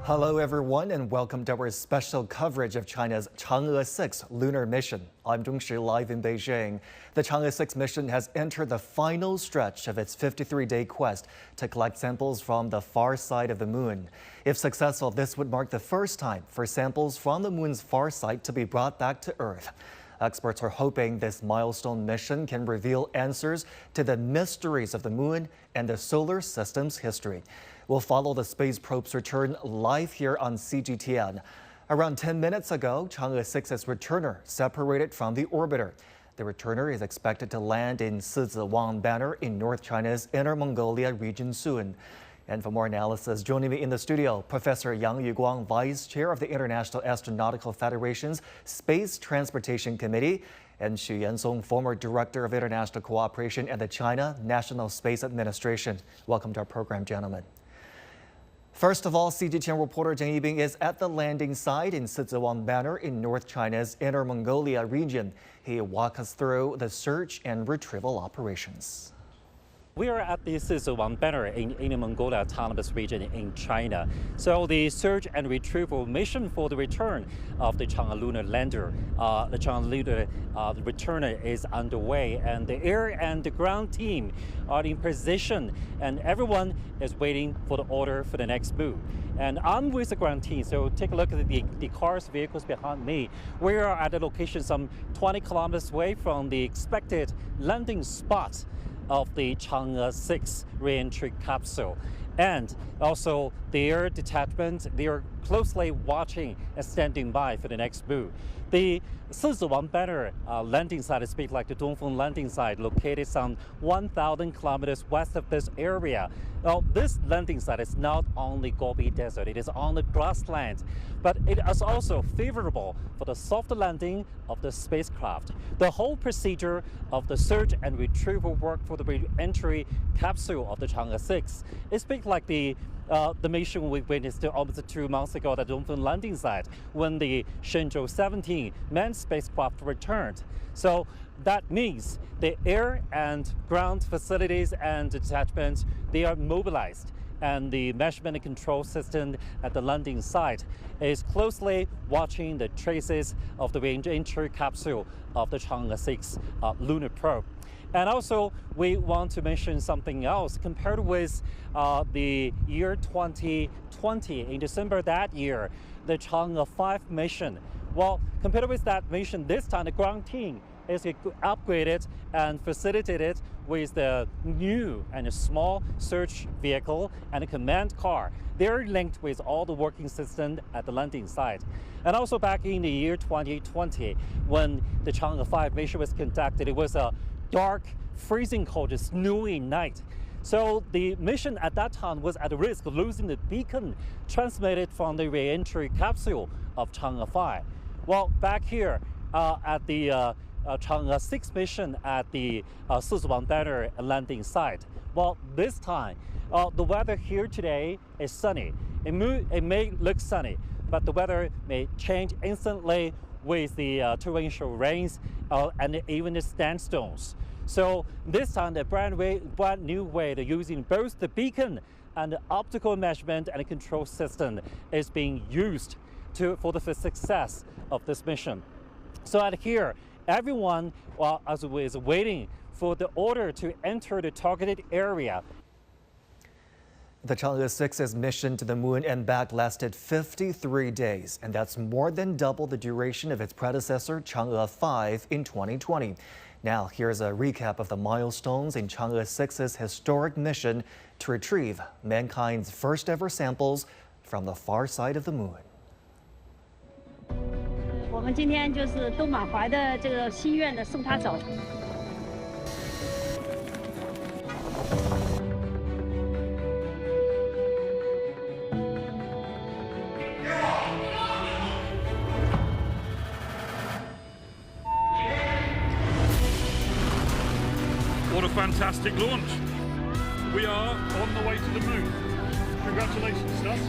Hello everyone and welcome to our special coverage of China's Chang'e-6 lunar mission. I'm Zhongshi live in Beijing. The Chang'e-6 mission has entered the final stretch of its 53-day quest to collect samples from the far side of the moon. If successful, this would mark the first time for samples from the moon's far side to be brought back to Earth. Experts are hoping this milestone mission can reveal answers to the mysteries of the moon and the solar system's history. We'll follow the space probe's return live here on CGTN. Around 10 minutes ago, Chang'e-6's returner separated from the orbiter. The returner is expected to land in Sizhiwang Banner in North China's Inner Mongolia region soon. And for more analysis, joining me in the studio, Professor Yang Yuguang, Vice Chair of the International Astronautical Federation's Space Transportation Committee, and Xu Yansong, former Director of International Cooperation at the China National Space Administration. Welcome to our program, gentlemen. First of all, CGTN reporter Zheng Yibing is at the landing site in Sizhiwang Banner in North China's Inner Mongolia region. He walks us through the search and retrieval operations. We are at the Sizhiwang Banner in Inner Mongolia Autonomous Region in China. So the search and retrieval mission for the return of the Chang'e lunar lander, the Chang'e lunar returner is underway, and the air and the ground team are in position, and everyone is waiting for the order for the next move. And I'm with the ground team, so take a look at the cars, vehicles behind me. We are at a location some 20 kilometers away from the expected landing spot of the Chang'e-6 re-entry capsule. And also the air detachment, they are closely watching and standing by for the next move. The Sizhiwang Banner landing site is like the Dongfeng landing site, located some 1,000 kilometers west of this area. Now, this landing site is not on the Gobi Desert, it is on the grassland, but it is also favorable for the soft landing of the spacecraft. The whole procedure of the search and retrieval work for the re-entry capsule of the Chang'e-6 is like the mission we witnessed almost 2 months ago at the Dongfeng landing site when the Shenzhou-17 manned spacecraft returned. So that means the air and ground facilities and detachments, they are mobilized, and the measurement and control system at the landing site is closely watching the traces of the re-entry capsule of the Chang'e-6 lunar probe. And also, we want to mention something else. Compared with the year 2020, in December that year, the Chang'e-5 mission. Well, compared with that mission, this time the ground team is upgraded and facilitated with the new and small search vehicle and a command car. They're linked with all the working systems at the landing site. And also back in the year 2020, when the Chang'e-5 mission was conducted, it was a dark, freezing cold, snowy night. So the mission at that time was at risk of losing the beacon transmitted from the re-entry capsule of Chang'e-5. Well, back here at the Chang'e-6 mission at the Sizhiwang Banner landing site. Well, this time, the weather here today is sunny. It may look sunny, but the weather may change instantly with the torrential rains and even the sandstorms. So this time, the brand new way of using both the beacon and the optical measurement and control system is being used for the success of this mission. So at here, everyone is waiting for the order to enter the targeted area. The Chang'e-6's mission to the moon and back lasted 53 days, and that's more than double the duration of its predecessor, Chang'e-5, in 2020. Now, here's a recap of the milestones in Chang'e-6's historic mission to retrieve mankind's first ever samples from the far side of the moon. 我们今天就是都满怀的这个心愿的送他走。What a fantastic launch. We are on the way to the moon. Congratulations, Stas.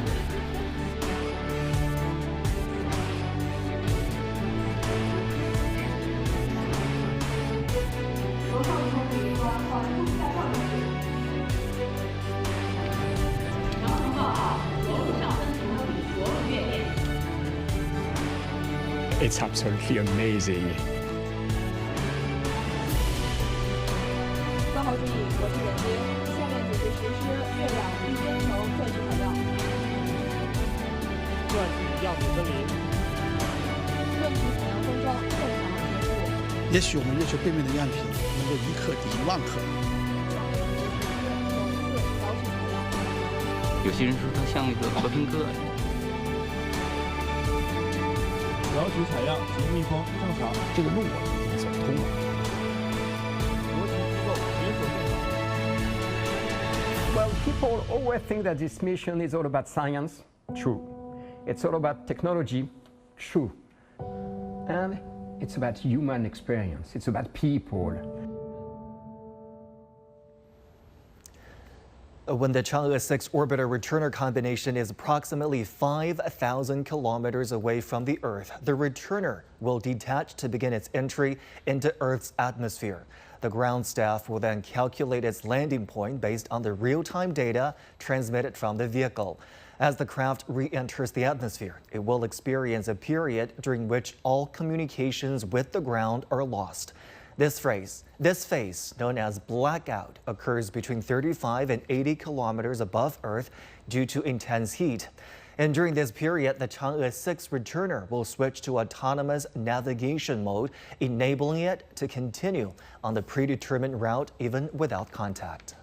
It's absolutely amazing. 3号注意，我是眼睛，下面组织实施月亮地星球测试材料。钻体样品分离。论体采样封装现场结束。也许我们月球背面的样品能够1克抵1万克。有些人说它像那个和平鸽。摇取采样行密封正常，这个路已经走通了。国际机构联手共享。Well, people always think that this mission is all about science. True. It's all about technology. True. And it's about human experience. It's about people. When the Chang'e-6 orbiter returner combination is approximately 5,000 kilometers away from the Earth, the returner will detach to begin its entry into Earth's atmosphere. The ground staff will then calculate its landing point based on the real-time data transmitted from the vehicle. As the craft re-enters the atmosphere, it will experience a period during which all communications with the ground are lost. This phase, known as blackout, occurs between 35 and 80 kilometers above Earth due to intense heat. And during this period, the Chang'e-6 returner will switch to autonomous navigation mode, enabling it to continue on the predetermined route even without contact.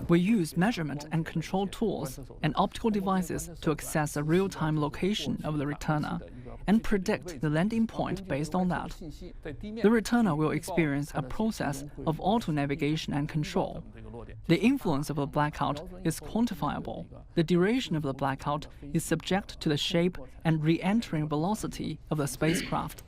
We use measurement and control tools and optical devices to access the real-time location of the returner and predict the landing point based on that. The returner will experience a process of auto-navigation and control. The influence of the blackout is quantifiable. The duration of the blackout is subject to the shape and re-entering velocity of the spacecraft.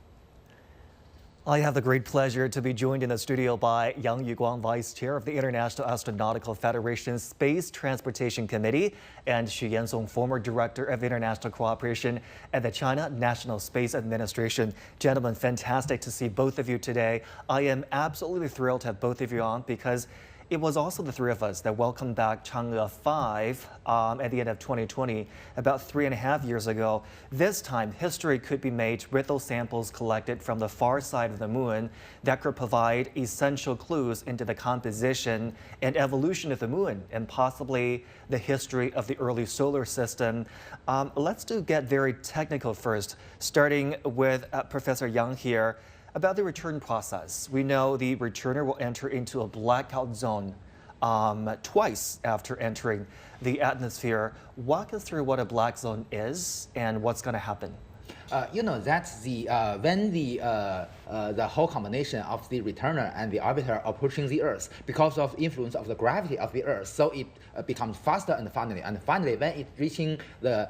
I have the great pleasure to be joined in the studio by Yang Yuguang, Vice Chair of the International Astronautical Federation's Space Transportation Committee, and Xu Yansong, former Director of International Cooperation at the China National Space Administration. Gentlemen, fantastic to see both of you today. I am absolutely thrilled to have both of you on because it was also the three of us that welcomed back Chang'e-5 at the end of 2020, about 3.5 years ago. This time, history could be made with those samples collected from the far side of the moon that could provide essential clues into the composition and evolution of the moon and possibly the history of the early solar system. Let's get very technical first, starting with Professor Yang here. About the return process, we know the returner will enter into a blackout zone twice after entering the atmosphere. Walk us through what a black zone is and what's going to happen. That's the when the whole combination of the returner and the orbiter approaching the Earth because of influence of the gravity of the Earth, so it becomes faster and finally when it reaching the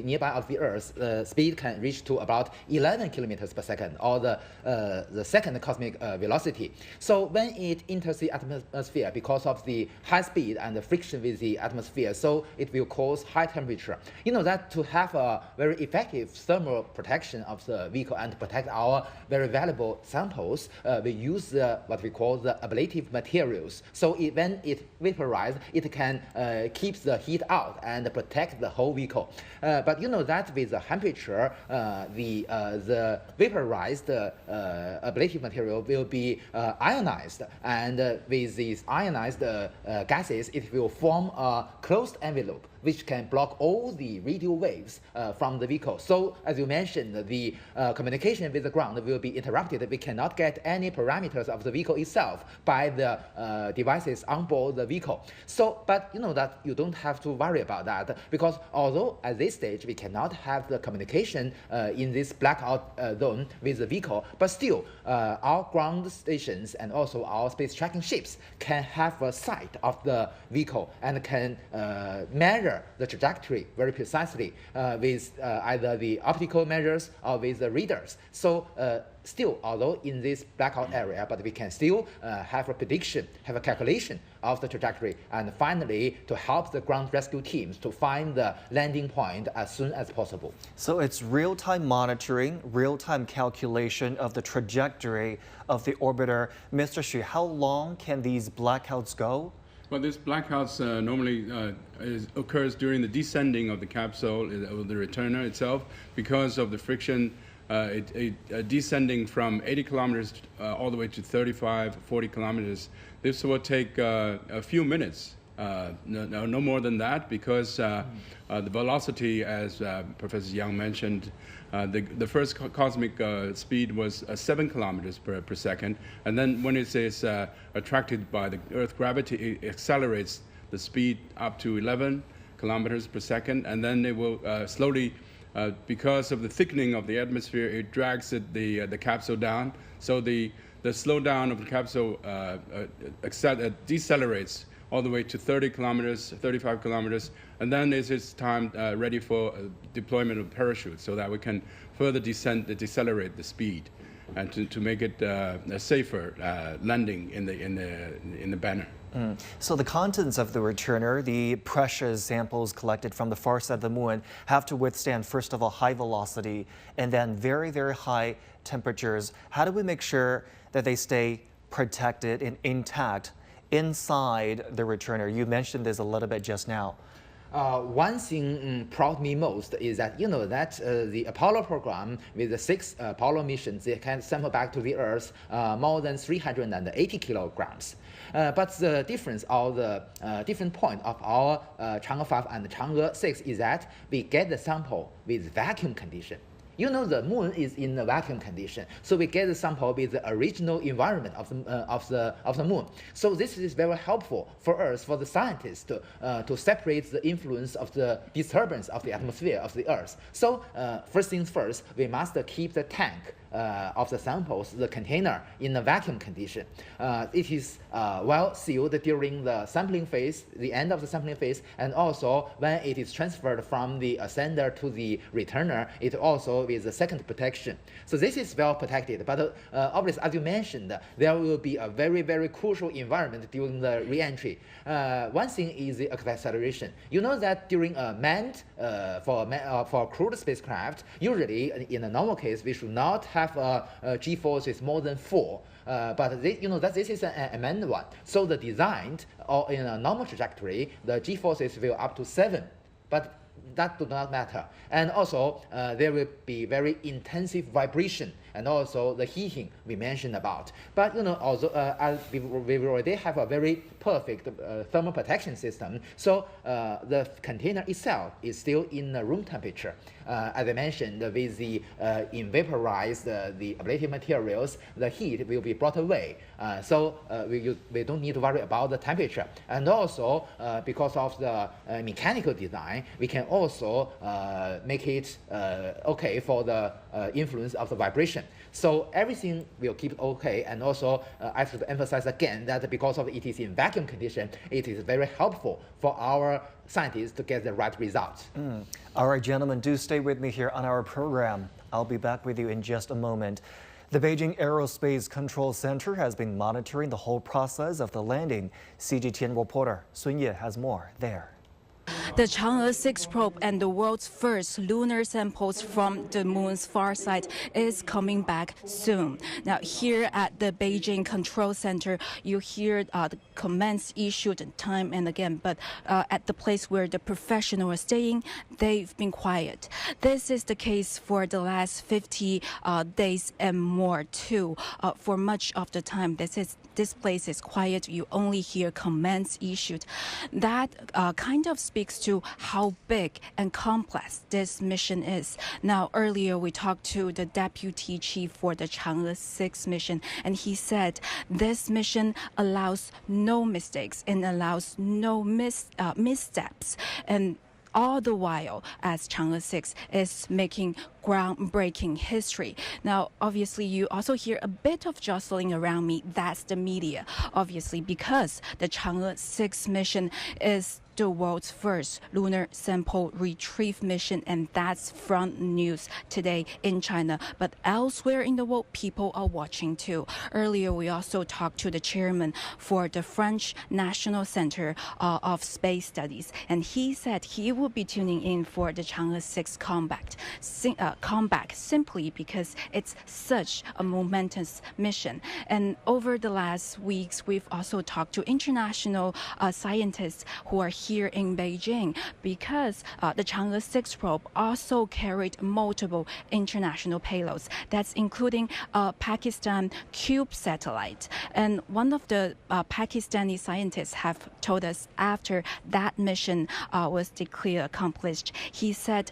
nearby of the Earth, the speed can reach to about 11 kilometers per second, or the second cosmic velocity. So when it enters the atmosphere, because of the high speed and the friction with the atmosphere, so it will cause high temperature. That to have a very effective thermal protection of the vehicle and to protect our very valuable samples, we use what we call the ablative materials. So when it vaporizes, it can keep the heat out and protect the whole vehicle. But that with the temperature, the vaporized ablative material will be ionized, and with these ionized gases, it will form a closed envelope which can block all the radio waves from the vehicle. So as you mentioned, the communication with the ground will be interrupted. We cannot get any parameters of the vehicle itself by the devices on board the vehicle. So, but that you don't have to worry about that, because although at this stage we cannot have the communication in this blackout zone with the vehicle, but still our ground stations and also our space tracking ships can have a sight of the vehicle and can measure the trajectory very precisely with either the optical measures or with the readers. So still, although in this blackout area, but we can still have a prediction, have a calculation of the trajectory, and finally to help the ground rescue teams to find the landing point as soon as possible. So it's real-time monitoring, real-time calculation of the trajectory of the orbiter. Mr. Xu, how long can these blackouts go? Well, this blackouts normally occurs during the descending of the capsule, of the returner itself, because of the friction descending from 80 kilometers all the way to 35, 40 kilometers. This will take a few minutes, no more than that, because the velocity, as Professor Yang mentioned, the first cosmic speed was 7 kilometers per second, and then when it is attracted by the Earth gravity, it accelerates the speed up to 11 kilometers per second, and then it will slowly, because of the thickening of the atmosphere, it drags the capsule down. So the slowdown of the capsule decelerates all the way to 30 kilometers, 35 kilometers, and then it's time ready for deployment of parachutes so that we can further decelerate the speed and to make it a safer landing in the banner. So the contents of the returner, the precious samples collected from the far side of the moon, have to withstand, first of all, high velocity and then very, very high temperatures. How do we make sure that they stay protected and intact inside the returner? You mentioned this a little bit just now. One thing proud me most is that the Apollo program with the 6 Apollo missions, they can sample back to the Earth more than 380 kilograms. But the difference or the different point of our Chang'e-5 and Chang'e-6 is that we get the sample with vacuum condition. The moon is in a vacuum condition, so we get the sample with the original environment of the moon. So this is very helpful for us, for the scientists, to separate the influence of the disturbance of the atmosphere of the Earth. So first things first, we must keep the tank of the samples, the container, in a vacuum condition. It is well sealed during the sampling phase, the end of the sampling phase, and also when it is transferred from the sender to the returner, it also with the second protection. So this is well protected, but obviously, as you mentioned, there will be a very, very crucial environment during the re-entry. One thing is the acceleration. You know that during a manned, for crewed spacecraft, usually in a normal case, we should not have a G-forces more than 4. But that this is an amended one. So the designed, or in a normal trajectory, the G-forces will up to 7. But that do not matter. And also, there will be very intensive vibration and also the heating we mentioned about. But although we already have a very perfect thermal protection system, so the container itself is still in room temperature. As I mentioned, with the vaporized the ablative materials, the heat will be brought away. So we don't need to worry about the temperature. And also, because of the mechanical design, we can also make it okay for the influence of the vibration. So everything will keep okay. And also, I should emphasize again that because of it is in vacuum condition, it is very helpful for our scientists to get the right results. All right, gentlemen, do stay with me here on our program. I'll be back with you in just a moment. The Beijing Aerospace Control Center has been monitoring the whole process of the landing. CGTN reporter Sun Ye has more there. The Chang'e-6 probe and the world's first lunar samples from the moon's far side is coming back soon. Now, here at the Beijing Control Center, you hear the commands issued time and again, but at the place where the professionals are staying, they've been quiet. This is the case for the last 50 days and more, too. For much of the time, this place is quiet. You only hear commands issued. That kind of speaks to how big and complex this mission is. Now, earlier we talked to the deputy chief for the Chang'e-6 mission, and he said this mission allows no mistakes and allows no missteps. And all the while, as Chang'e-6 is making groundbreaking history. Now, obviously, you also hear a bit of jostling around me. That's the media, obviously, because the Chang'e-6 mission is the world's first lunar sample retrieve mission, and that's front news today in China. But elsewhere in the world, people are watching too. Earlier, we also talked to the chairman for the French National Center of Space Studies, and he said he will be tuning in for the Chang'e-6 comeback simply because it's such a momentous mission. And over the last weeks, we've also talked to international scientists who are here in Beijing because the Chang'e-6 probe also carried multiple international payloads. That's including a Pakistan Cube satellite. And one of the Pakistani scientists have told us after that mission was declared accomplished, he said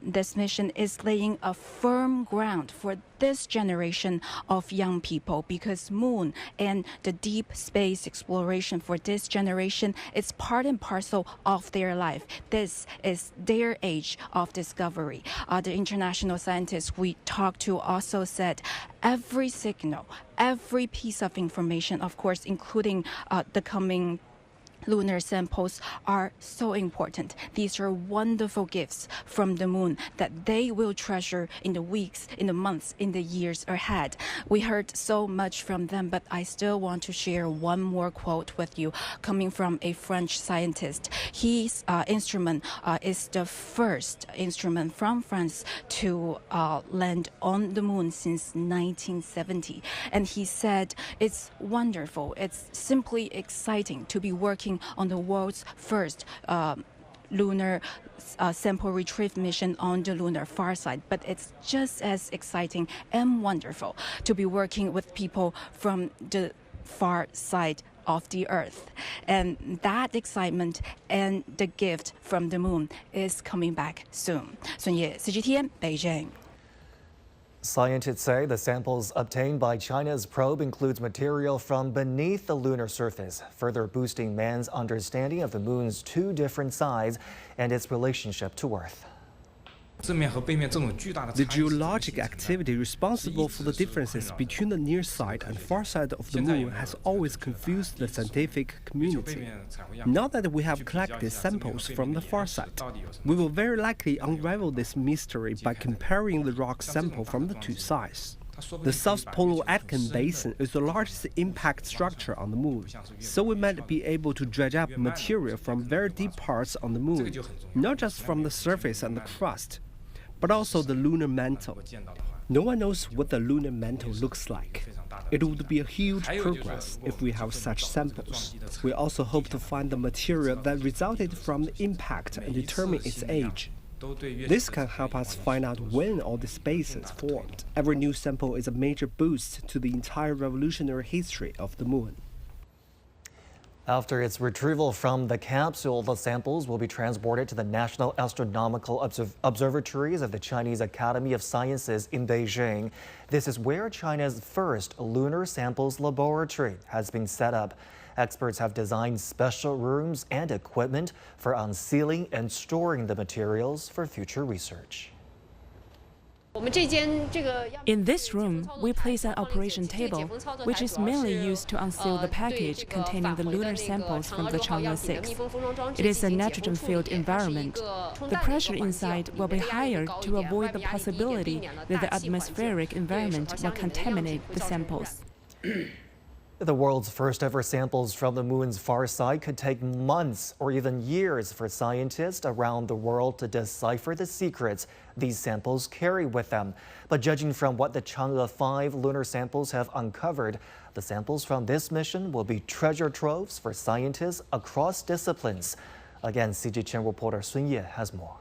this mission is laying a firm ground for this generation of young people because moon and the deep space exploration for this generation is part and parcel of their life. This is their age of discovery. The international scientists we talked to also said every signal, every piece of information, of course, including the coming lunar samples, are so important. These are wonderful gifts from the moon that they will treasure in the weeks, in the months, in the years ahead. We heard so much from them, but I still want to share one more quote with you coming from a French scientist. His instrument is the first instrument from France to land on the moon since 1970. And he said it's wonderful, it's simply exciting to be working on the world's first lunar sample retrieve mission on the lunar far side. But it's just as exciting and wonderful to be working with people from the far side of the Earth. And that excitement and the gift from the moon is coming back soon. Sun Ye, CGTN, Beijing. Scientists say the samples obtained by China's probe includes material from beneath the lunar surface, further boosting man's understanding of the moon's two different sides and its relationship to Earth. The geologic activity responsible for the differences between the near side and far side of the moon has always confused the scientific community. Now that we have collected samples from the far side, we will very likely unravel this mystery by comparing the rock sample from the two sides. The South Polar Aitken Basin is the largest impact structure on the moon, so we might be able to dredge up material from very deep parts on the moon, not just from the surface and the crust, but also the lunar mantle. No one knows what the lunar mantle looks like. It would be a huge progress if we have such samples. We also hope to find the material that resulted from the impact and determine its age. This can help us find out when all the bases formed. Every new sample is a major boost to the entire revolutionary history of the moon. After its retrieval from the capsule, the samples will be transported to the National Astronomical Observatories of the Chinese Academy of Sciences in Beijing. This is where China's first lunar samples laboratory has been set up. Experts have designed special rooms and equipment for unsealing and storing the materials for future research. In this room, we place an operation table, which is mainly used to unseal the package containing the lunar samples from the Chang'e-6. It is a nitrogen-filled environment. The pressure inside will be higher to avoid the possibility that the atmospheric environment will contaminate the samples. The world's first ever samples from the moon's far side could take months or even years for scientists around the world to decipher the secrets these samples carry with them. But judging from what the Chang'e-5 lunar samples have uncovered, the samples from this mission will be treasure troves for scientists across disciplines. Again, CGTN reporter Sun Ye has more.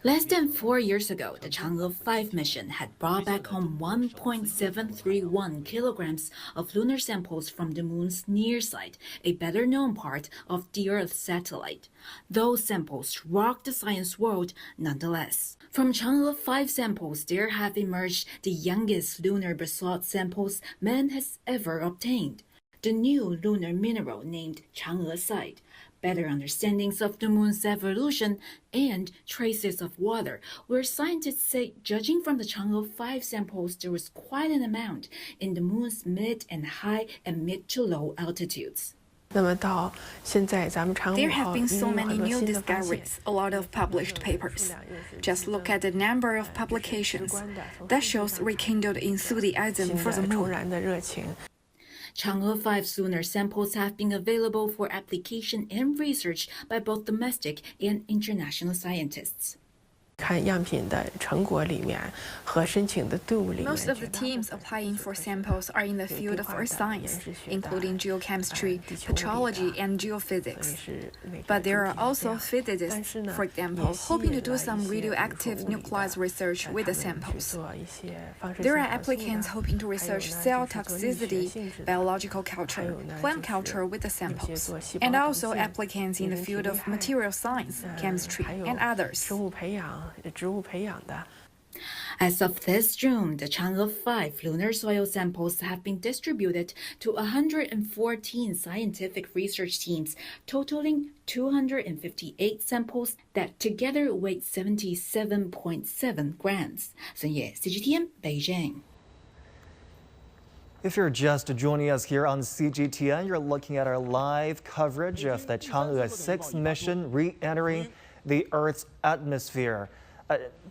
Less than 4 years ago, the Chang'e-5 mission had brought back home 1.731 kilograms of lunar samples from the moon's near side, a better-known part of the Earth's satellite. Those samples rocked the science world nonetheless. From Chang'e-5 samples, there have emerged the youngest lunar basalt samples man has ever obtained. The new lunar mineral named Chang'e-6, better understandings of the moon's evolution, and traces of water, where scientists say, judging from the Chang'e-5 samples, there was quite an amount in the moon's mid and high and mid to low altitudes. There have been so many new discoveries, a lot of published papers. Just look at the number of publications. That shows rekindled enthusiasm for the moon. Chang'e-6 lunar samples have been available for application and research by both domestic and international scientists. Most of the teams applying for samples are in the field of earth science, including geochemistry, petrology, and geophysics. But there are also physicists, for example, hoping to do some radioactive nuclides research with the samples. There are applicants hoping to research cell toxicity, biological culture, plant culture with the samples, and also applicants in the field of material science, chemistry, and others. As of this June, the Chang'e-5 lunar soil samples have been distributed to 114 scientific research teams, totaling 258 samples that together weigh 77.7 grams. Sun Ye, CGTN, Beijing. If you're just joining us here on CGTN, you're looking at our live coverage of the Chang'e-6 mission re-entering the Earth's atmosphere.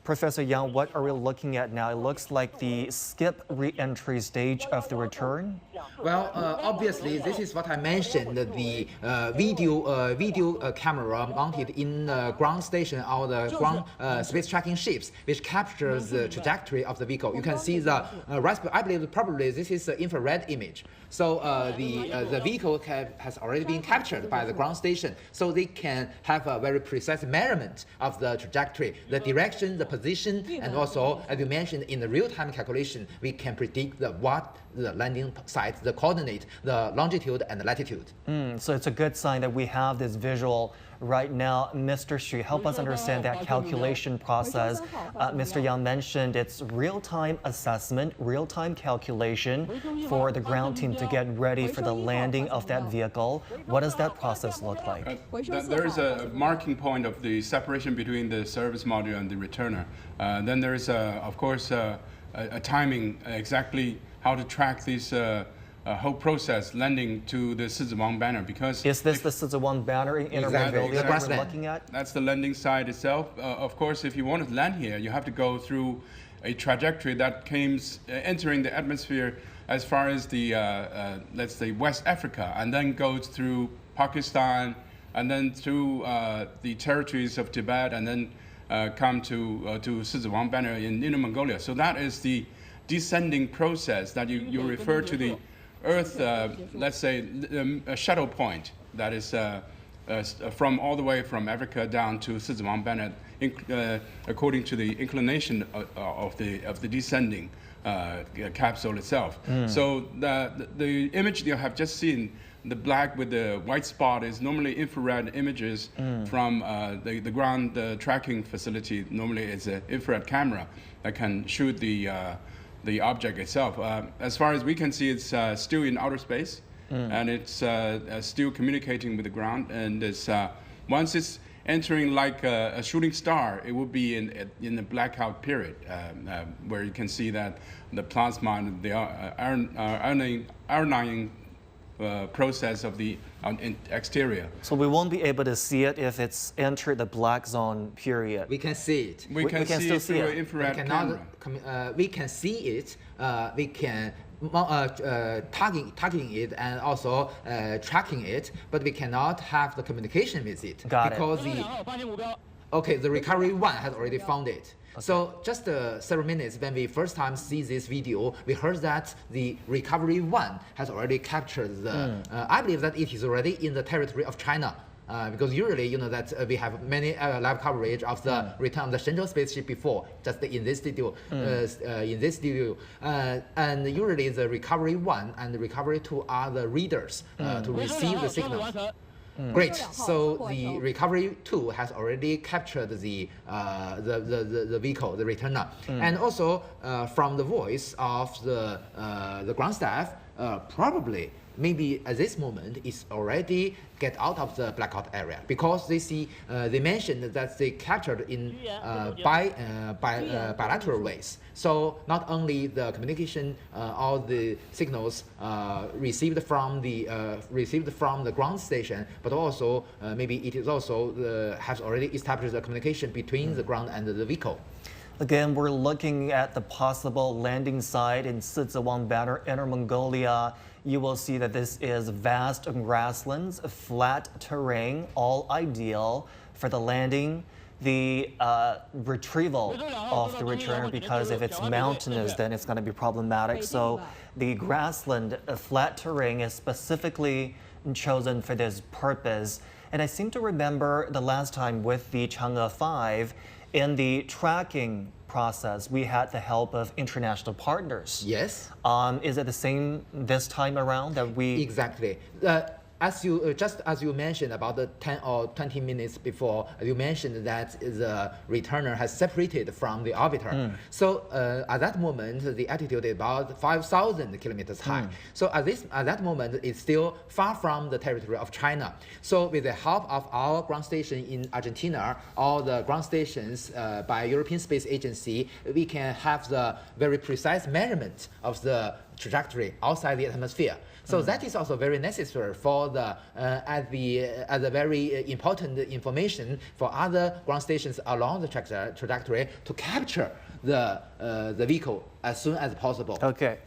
Professor Yang, what are we looking at now? It looks like the skip re-entry stage of the return. Well, obviously, this is what I mentioned, the video camera mounted in the ground station or the ground space tracking ships, which captures the trajectory of the vehicle. You can see the I believe probably this is the infrared image. So the vehicle has already been captured by the ground station, so they can have a very precise measurement of the trajectory, the direction, the position, and also, as you mentioned, in the real-time calculation, we can predict what the landing site, the coordinate, the longitude and the latitude. So it's a good sign that we have this visual right now. Mr. Xu, help us understand that calculation process. Mr. Yang mentioned it's real-time assessment, real-time calculation for the ground team to get ready for the landing of that vehicle. What does that process look like? There is a marking point of the separation between the service module and the returner. Then there is, of course, a timing, exactly how to track this whole process landing to the Sizhuang banner. Because is this the Sizhuang banner in Mongolia that we're looking at? That's the landing site itself. Of course, if you want to land here, you have to go through a trajectory that comes entering the atmosphere as far as the let's say West Africa, and then goes through Pakistan, and then through the territories of Tibet, and then come to Sizhuang banner in Inner Mongolia. So that is the descending process that you refer to the Earth, let's say, a shuttle point that is from all the way from Africa down to Sizhuang banner, according to the inclination of the descending capsule itself. So the image you have just seen, the black with the white spot, is normally infrared images from the ground tracking facility. Normally it's an infrared camera that can shoot the object itself. As far as we can see, it's still in outer space, and it's still communicating with the ground. And it's, once it's entering like a shooting star, it will be in the blackout period, where you can see that the plasma and the ironing process of the exterior. So we won't be able to see it if it's entered the black zone period. We can see it. We can still see it through an infrared camera. We can see it. We can targeting it and also tracking it, but we cannot have the communication with it because the recovery one has already found it. Okay. So just several minutes when we first time see this video, we heard that the recovery one has already captured the. I believe that it is already in the territory of China. Because usually, you know, that we have many live coverage of the return of the Shenzhou spaceship before, just in this studio, and usually the recovery one and the recovery two are the readers to receive the signal. Great. So the recovery 2 has already captured the vehicle, the returner, and also from the voice of the ground staff, probably maybe at this moment it's already get out of the blackout area because they see they mentioned that they captured in bilateral ways. So not only the communication, all the signals received from the ground station, but also maybe it is also has already established the communication between the ground and the vehicle. Again, we're looking at the possible landing site in Sizewang Banner, Inner Mongolia. You will see that this is vast grasslands, flat terrain, all ideal for the landing. The retrieval of the returner, because if it's mountainous, then it's going to be problematic. So the grassland, flat terrain is specifically chosen for this purpose. And I seem to remember the last time with the Chang'e-5, in the tracking process, we had the help of international partners. Yes. Is it the same this time around that we... Exactly. As you mentioned about the 10 or 20 minutes before, you mentioned that the returner has separated from the orbiter. So at that moment, the altitude is about 5,000 kilometers high. So at that moment, it's still far from the territory of China. So with the help of our ground station in Argentina, all the ground stations by European Space Agency, we can have the very precise measurement of the trajectory outside the atmosphere. So that is also very necessary for the as a very important information for other ground stations along the trajectory to capture the vehicle as soon as possible. Okay.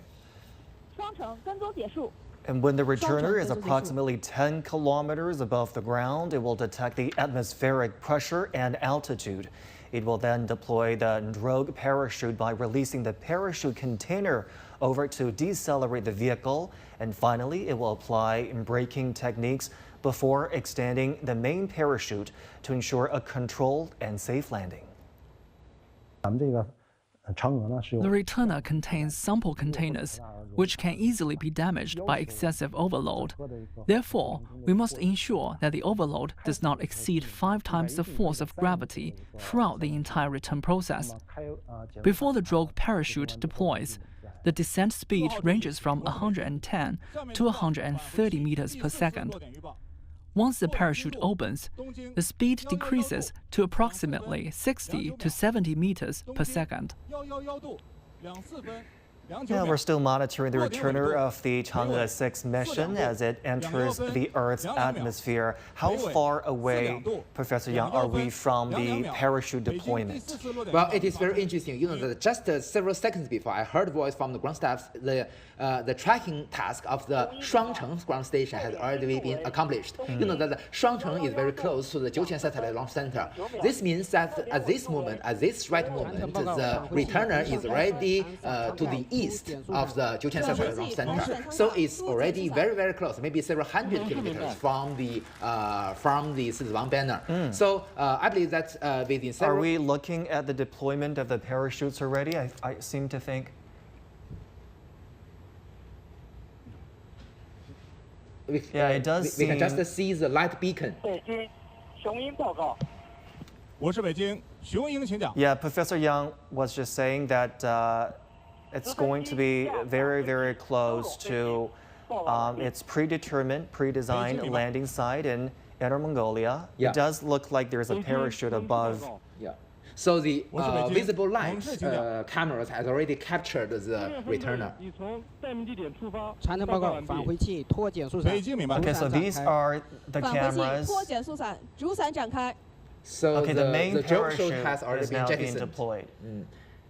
And when the returner is approximately 10 kilometers above the ground, it will detect the atmospheric pressure and altitude. It will then deploy the drogue parachute by releasing the parachute container over to decelerate the vehicle. And finally, it will apply braking techniques before extending the main parachute to ensure a controlled and safe landing. The returner contains sample containers, which can easily be damaged by excessive overload. Therefore, we must ensure that the overload does not exceed 5 times the force of gravity throughout the entire return process. Before the drogue parachute deploys, the descent speed ranges from 110 to 130 meters per second. Once the parachute opens, the speed decreases to approximately 60 to 70 meters per second. Yeah, we're still monitoring the returner of the Chang'e-6 mission as it enters the Earth's atmosphere. How far away, Professor Yang, are we from the parachute deployment? Well, it is very interesting. You know, that just several seconds before, I heard a voice from the ground staff. The tracking task of the Chang'e ground station has already been accomplished. You know that the Chang'e is very close to the CGTN satellite launch center. This means that at this moment, at this right moment, the returner is already to the east of the CGTN satellite launch center. So it's already very, very close, maybe several hundred kilometers from the Sizewang Banner. So I believe that within several... Are we looking at the deployment of the parachutes already? I seem to think. Yeah, it does seem... We can just see the light beacon. Yeah, Professor Yang was just saying that it's going to be very, very close to its predetermined, pre-designed landing site in Inner Mongolia. Yeah. It does look like there's a parachute above. Yeah. So the visible light cameras has already captured the returner. Okay, so these are the cameras. So okay, the main parachute has already been jettisoned. Deployed.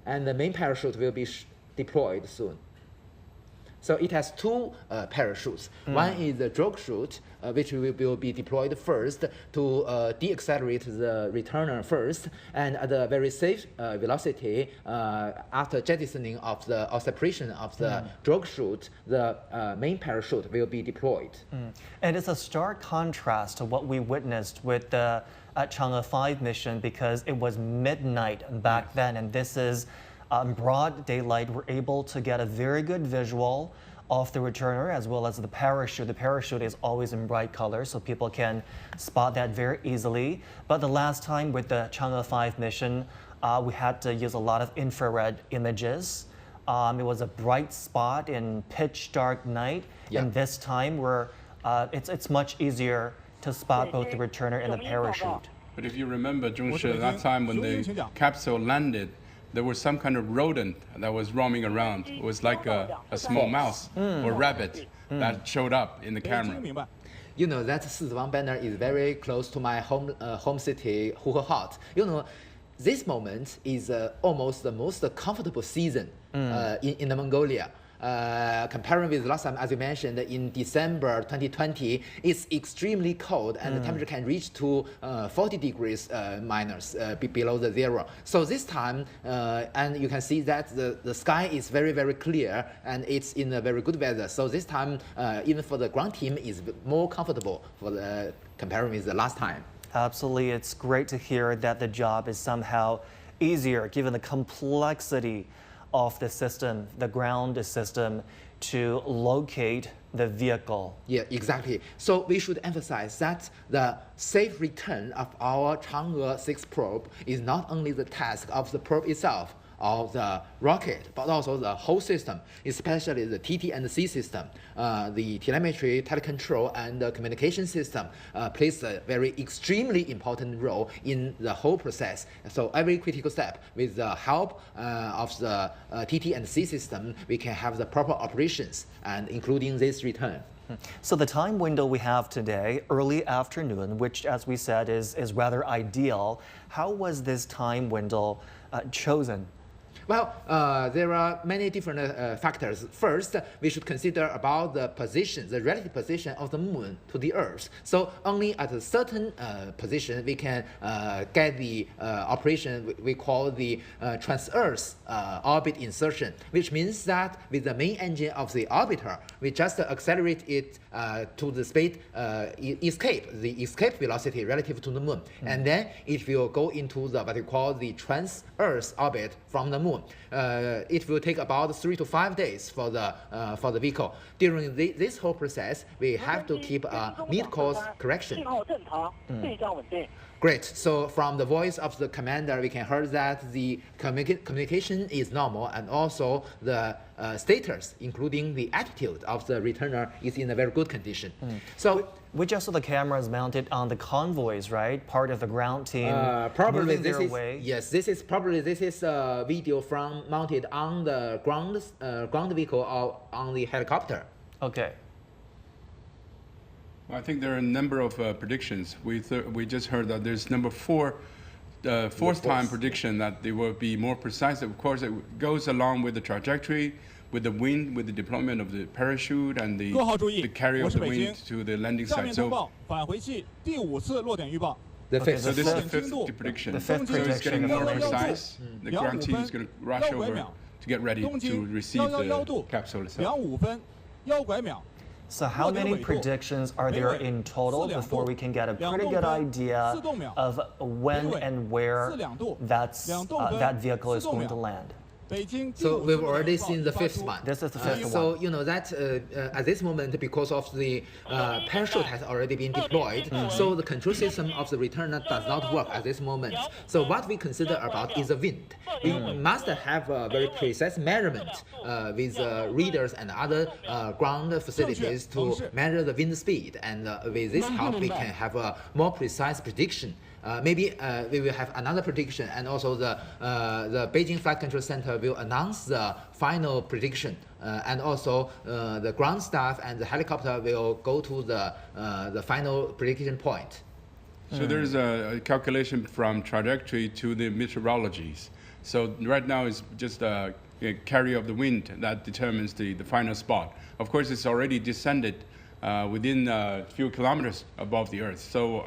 And the main parachute will be deployed soon. So it has 2 parachutes. One is the drogue chute, which will be deployed first to deaccelerate the returner first, and at a very safe velocity after jettisoning of the or separation of the drogue chute, the main parachute will be deployed. And it's a stark contrast to what we witnessed with the Chang'e-5 mission, because it was midnight back then, and this is broad daylight. We're able to get a very good visual of the returner as well as the parachute. The parachute is always in bright colors, so people can spot that very easily. But the last time with the Chang'e-5 mission, we had to use a lot of infrared images It was a bright spot in pitch dark night, and this time it's much easier to spot both the returner and the parachute. But if you remember, Zhongshi, that time when the capsule landed, there was some kind of rodent that was roaming around. It was like a small mouse or rabbit that showed up in the camera. You know, that Sizhuang banner is very close to my home city, Huhehot. You know, this moment is almost the most comfortable season in the Mongolia. Comparing with last time, as you mentioned, in December 2020, it's extremely cold and the temperature can reach to 40 degrees minus below the zero. So this time, and you can see that the sky is very, very clear and it's in a very good weather. So this time, even for the ground team, is more comfortable for the comparing with the last time. Absolutely. It's great to hear that the job is somehow easier given the complexity of the system, the ground system, to locate the vehicle. Yeah, exactly. So we should emphasize that the safe return of our Chang'e-6 probe is not only the task of the probe itself, of the rocket, but also the whole system, especially the TT and C system. The telemetry, telecontrol, and the communication system plays a very extremely important role in the whole process. So every critical step, with the help of the TT and C system, we can have the proper operations, and including this return. So the time window we have today, early afternoon, which, as we said, is rather ideal. How was this time window chosen? Well, there are many different factors. First, we should consider about the position, the relative position of the moon to the Earth. So only at a certain position we can get the operation we call the trans-Earth orbit insertion, which means that with the main engine of the orbiter, we just accelerate it to the speed the escape velocity relative to the moon, and then it will go into the what we call the trans-Earth orbit from the moon. It will take about 3 to 5 days for the vehicle. During this whole process, we have to keep a mid-course correction. Great. So from the voice of the commander, we can hear that the communication is normal, and also the status, including the attitude of the returner, is in a very good condition. So we just saw the cameras mounted on the convoys, right? Part of the ground team. Probably this is way. Yes. This is a video from mounted on the ground vehicle or on the helicopter. Okay. I think there are a number of predictions. We just heard that there's number 4, fourth time prediction that they will be more precise. Of course, it goes along with the trajectory, with the wind, with the deployment of the parachute and the carry of the wind to the landing site. So this is the fifth prediction. So it's getting more precise. The ground team is going to rush over to get ready to receive the capsule itself. So how many predictions are there in total before we can get a pretty good idea of when and where that vehicle is going to land? So we've already seen the 5th one. This is the 5th one. So you know that at this moment, because of the parachute has already been deployed, so the control system of the returner does not work at this moment. So what we consider about is the wind. We must have a very precise measurement with readers and other ground facilities to measure the wind speed, and with this help we can have a more precise prediction. Maybe we will have another prediction, and also the Beijing Flight Control Center will announce the final prediction, and also the ground staff and the helicopter will go to the final prediction point. So there's a calculation from trajectory to the meteorologies. So right now it's just a carry of the wind that determines the final spot. Of course, it's already descended within a few kilometers above the Earth. So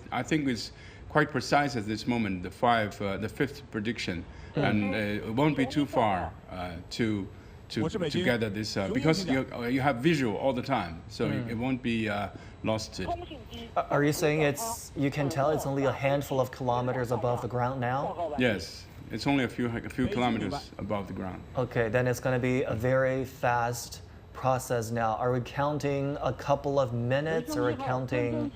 I think it's quite precise at this moment, the 5th prediction, and it won't be too far to gather this because you have visual all the time, so it won't be lost. Are you saying you can tell it's only a handful of kilometers above the ground now? Yes, it's only a few kilometers above the ground. Okay, then it's going to be a very fast process now. Are we counting a couple of minutes, or are we counting?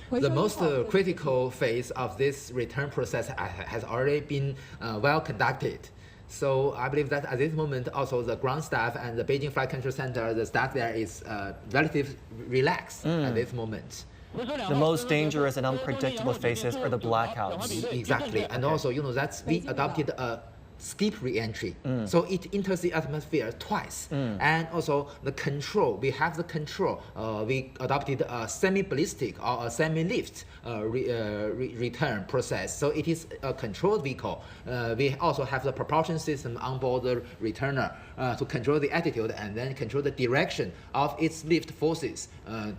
The most critical phase of this return process has already been well conducted. So I believe that at this moment, also the ground staff and the Beijing Flight Control Center, the staff there is relatively relaxed at this moment. The most dangerous and unpredictable phases are the blackouts. Exactly, and also that we adopted a steep re-entry, so it enters the atmosphere twice, and also the control. We have the control. We adopted a semi-ballistic or a semi-lift return process. So it is a controlled vehicle. We also have the propulsion system on board the returner to control the attitude and then control the direction of its lift forces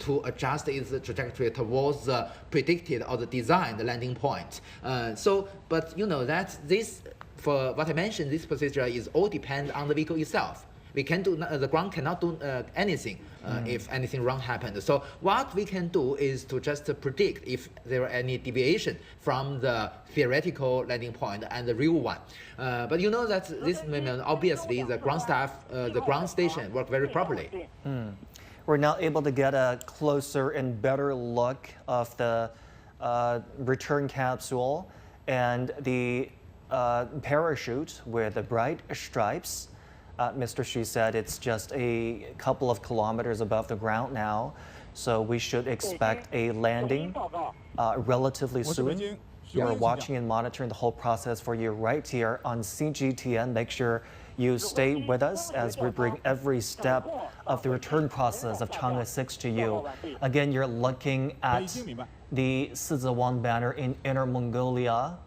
to adjust its trajectory towards the predicted or the designed landing point. But that this. For what I mentioned, this procedure is all depend on the vehicle itself. We can do the ground cannot do anything if anything wrong happened. So what we can do is to just predict if there are any deviation from the theoretical landing point and the real one. But that this moment, obviously, the ground staff, the ground station work very properly. We're now able to get a closer and better look of the return capsule and the parachute with the bright stripes. Mr. Xu said it's just a couple of kilometers above the ground now, so we should expect a landing relatively soon. We're watching and monitoring the whole process for you right here on CGTN. Make sure you stay with us as we bring every step of the return process of Chang'e-6 to you. Again, you're looking at the Sizewang banner in Inner Mongolia.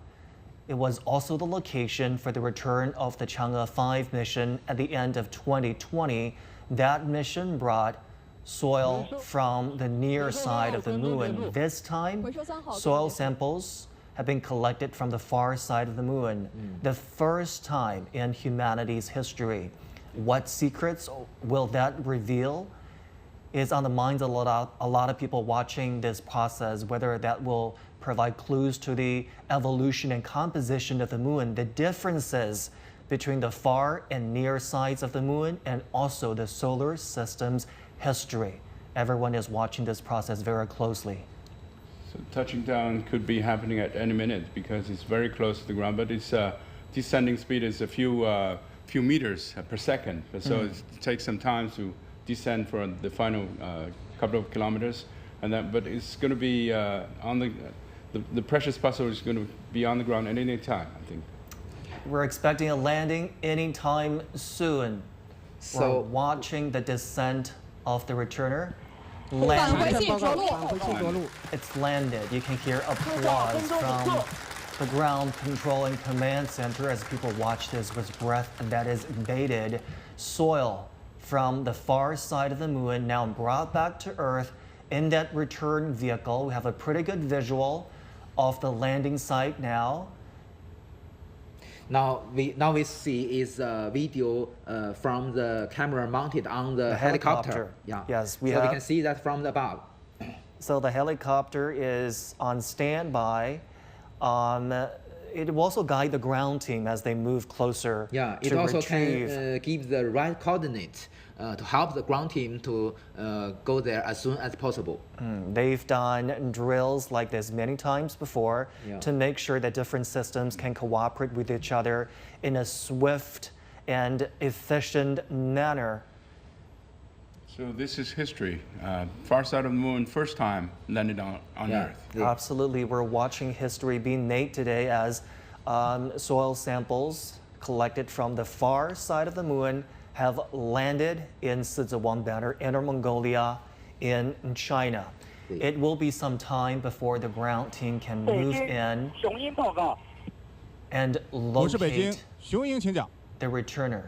It was also the location for the return of the Chang'e-5 mission at the end of 2020. That mission brought soil from the near side of the moon. This time, soil samples have been collected from the far side of the moon. The first time in humanity's history. What secrets will that reveal is on the minds of a lot of people watching this process, whether that will provide clues to the evolution and composition of the moon, the differences between the far and near sides of the moon, and also the solar system's history. Everyone is watching this process very closely. So touching down could be happening at any minute because it's very close to the ground, but its descending speed is a few meters per second. So it takes some time to descend for the final couple of kilometers, but it's going to be on the precious puzzle is going to be on the ground at any time, I think. We're expecting a landing anytime soon. We're watching the descent of the returner. Landed. It's landed. You can hear applause from the ground control and command center as people watch this with breath that is bated. Soil from the far side of the moon now brought back to Earth in that return vehicle. We have a pretty good visual of the landing site now. Now we see is a video from the camera mounted on the helicopter. Yeah. Yes, we can see that from the above. So the helicopter is on standby. It will also guide the ground team as they move closer. Yeah, it also can give the right coordinate to help the ground team to go there as soon as possible. They've done drills like this many times before to make sure that different systems can cooperate with each other in a swift and efficient manner. So this is history. Far side of the moon, first time landed on Earth. Absolutely. We're watching history being made today as soil samples collected from the far side of the moon have landed in Sizewang banner, Inner Mongolia, in China. It will be some time before the ground team can move in and locate the returner.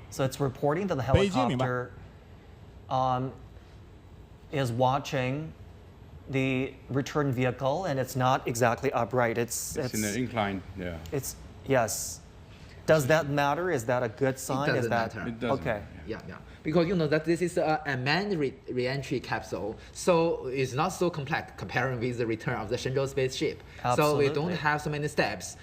So it's reporting that the helicopter is watching the return vehicle, and it's not exactly upright. It's in an incline, yeah. Yes. Does that matter? Is that a good sign? It doesn't Is that matter. It doesn't. Okay? Yeah. Because you know that this is a manned re-entry capsule, so it's not so complex comparing with the return of the Shenzhou spaceship. Absolutely. So we don't have so many steps.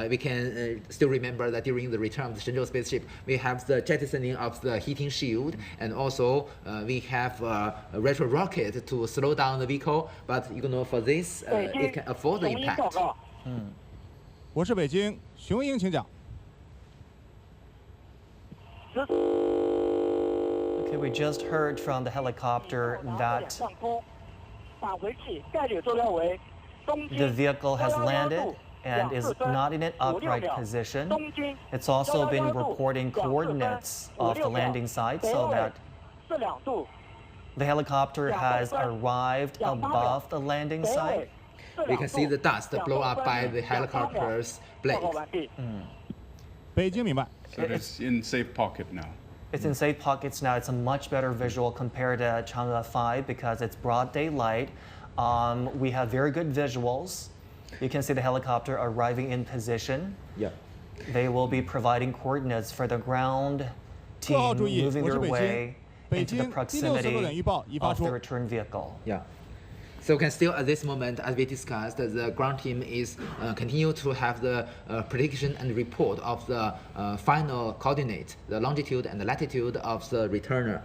We can still remember that during the return of the Shenzhou spaceship, we have the jettisoning of the heating shield, and also we have a retro rocket to slow down the vehicle. But you know, for this, it can afford the impact. 我是北京雄鹰，请讲。 Okay, we just heard from the helicopter that the vehicle has landed and is not in an upright position. It's also been reporting coordinates of the landing site so that the helicopter has arrived above the landing site. We can see the dust blow up by the helicopter's blade. 北京明白。 So it's in safe pocket now. It's in safe pockets now. It's a much better visual compared to Chang'e-5 because it's broad daylight. We have very good visuals. You can see the helicopter arriving in position. Yeah. They will be providing coordinates for the ground team moving their way into the proximity of the return vehicle. Yeah. So we can still, at this moment, as we discussed, the ground team is continue to have the prediction and report of the final coordinate, the longitude and the latitude of the returner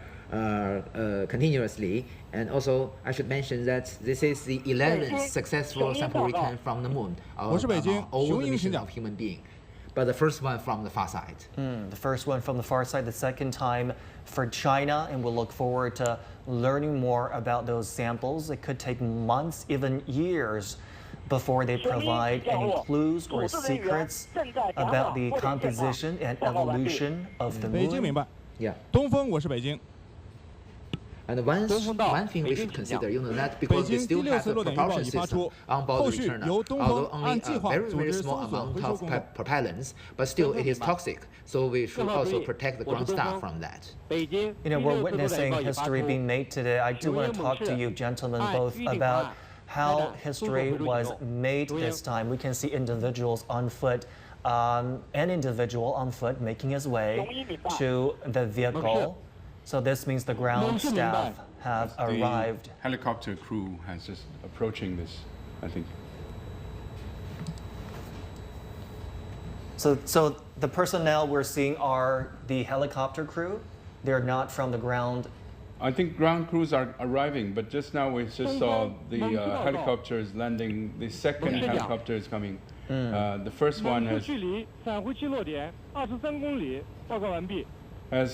continuously. And also, I should mention that this is the 11th successful sample return from the moon of all the missions of human being. But the first one from the far side. The first one from the far side, the second time for China, and we'll look forward to learning more about those samples. It could take months, even years, before they provide any clues or secrets about the composition and evolution of the 北京明 moon. 白。 Yeah. 东风，我是北京。 And one thing we should consider, you know, that because we still have a propulsion system on board the returner, although only a very small amount of propellants, but still it is toxic. So we should also protect the ground staff from that. You know, we're witnessing history being made today. I do want to talk to you gentlemen both about how history was made this time. We can see individuals on foot, an individual on foot making his way to the vehicle. So this means the ground staff have arrived. The helicopter crew has just approaching this, I think. So the personnel we're seeing are the helicopter crew. They're not from the ground. I think ground crews are arriving, but just now we just saw the helicopters landing. The second helicopter is coming. The first one has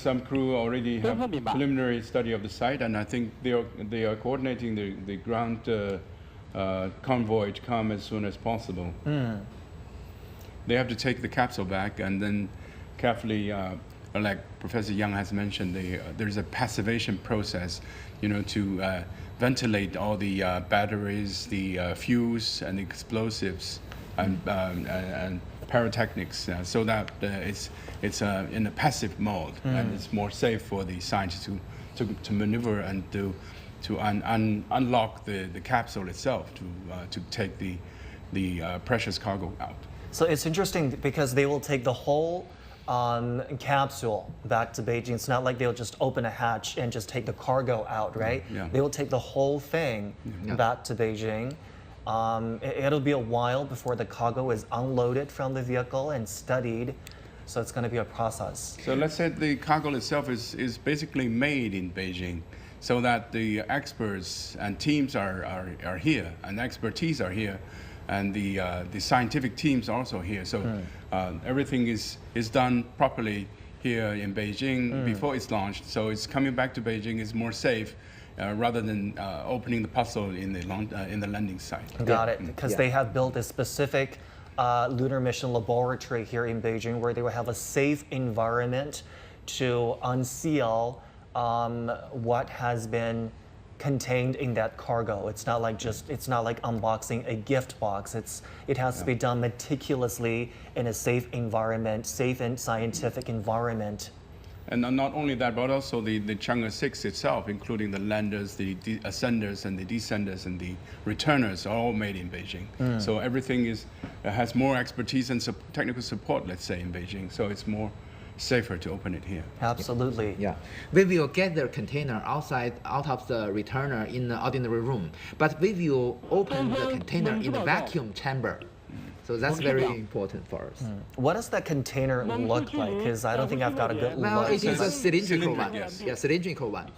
some crew already have preliminary study of the site, and I think they are coordinating the ground convoy to come as soon as possible. They have to take the capsule back and then carefully, like Professor Yang has mentioned, there's a passivation process, you know, to ventilate all the batteries, the fuels and explosives and pyrotechnics, so that it's in a passive mode, and it's more safe for the scientists to maneuver and to unlock the capsule itself to take the precious cargo out. So it's interesting because they will take the whole capsule back to Beijing. It's not like they'll just open a hatch and just take the cargo out, right? Yeah. They will take the whole thing back to Beijing. It'll be a while before the cargo is unloaded from the vehicle and studied. So it's going to be a process. So let's say the cargo itself is basically made in Beijing, so that the experts and teams are here, and expertise are here, and the scientific teams are also here. So everything is done properly here in Beijing before it's launched. So it's coming back to Beijing is more safe. Rather than opening the puzzle in the landing site. Got it, because they have built a specific lunar mission laboratory here in Beijing where they will have a safe environment to unseal what has been contained in that cargo. It's not like unboxing a gift box. It has to be done meticulously in a safe environment, safe and scientific environment. And not only that, but also the Chang'e-6 itself, including the landers, the ascenders, and the descenders, and the returners, are all made in Beijing. So everything has more expertise and technical support, let's say, in Beijing. So it's more safer to open it here. Absolutely. Yeah. We will get the container out of the returner in the ordinary room, but we will open the container in the vacuum chamber. So that's very important for us. What does that container look like? Because I don't think I've got a good look. Well, it is a cylindrical one. Yes. Yeah, cylindrical one.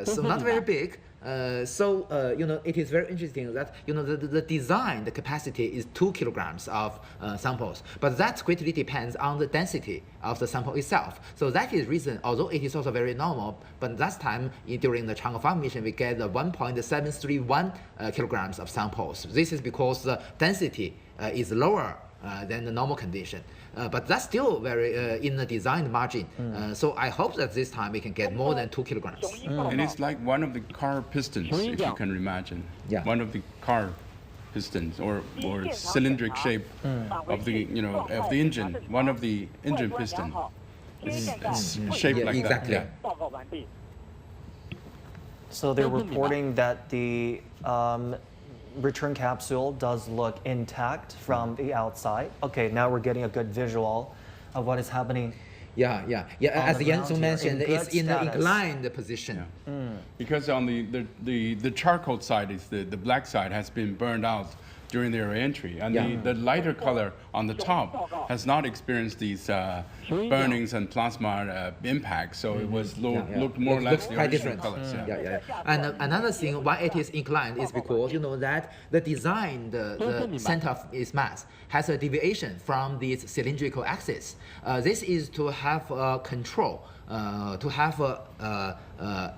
So not very big. It is very interesting that the design, the capacity is 2 kilograms of samples, but that greatly depends on the density of the sample itself. So that is reason, although it is also very normal, but last time during the Chang'e 5 mission we get the 1.731 kilograms of samples. This is because the density is lower than the normal condition. But that's still very in the design margin. So I hope that this time we can get more than 2 kilograms. And it's like one of the car pistons, if you can imagine. Yeah. One of the car pistons or cylindric shape of the of the engine. One of the engine piston. It's shaped like exactly. that. Yeah. So they're reporting that the return capsule does look intact from the outside. Okay, now we're getting a good visual of what is happening. Yeah. As Yansu mentioned, it's in the inclined position. Yeah. Because on the charcoal side, is the black side has been burned out during their entry, and the lighter color on the top has not experienced these burnings and plasma impacts, so it was looked more or less the original colors. And another thing why it is inclined is because that the design, the center of its mass has a deviation from this cylindrical axis. This is to have control, to have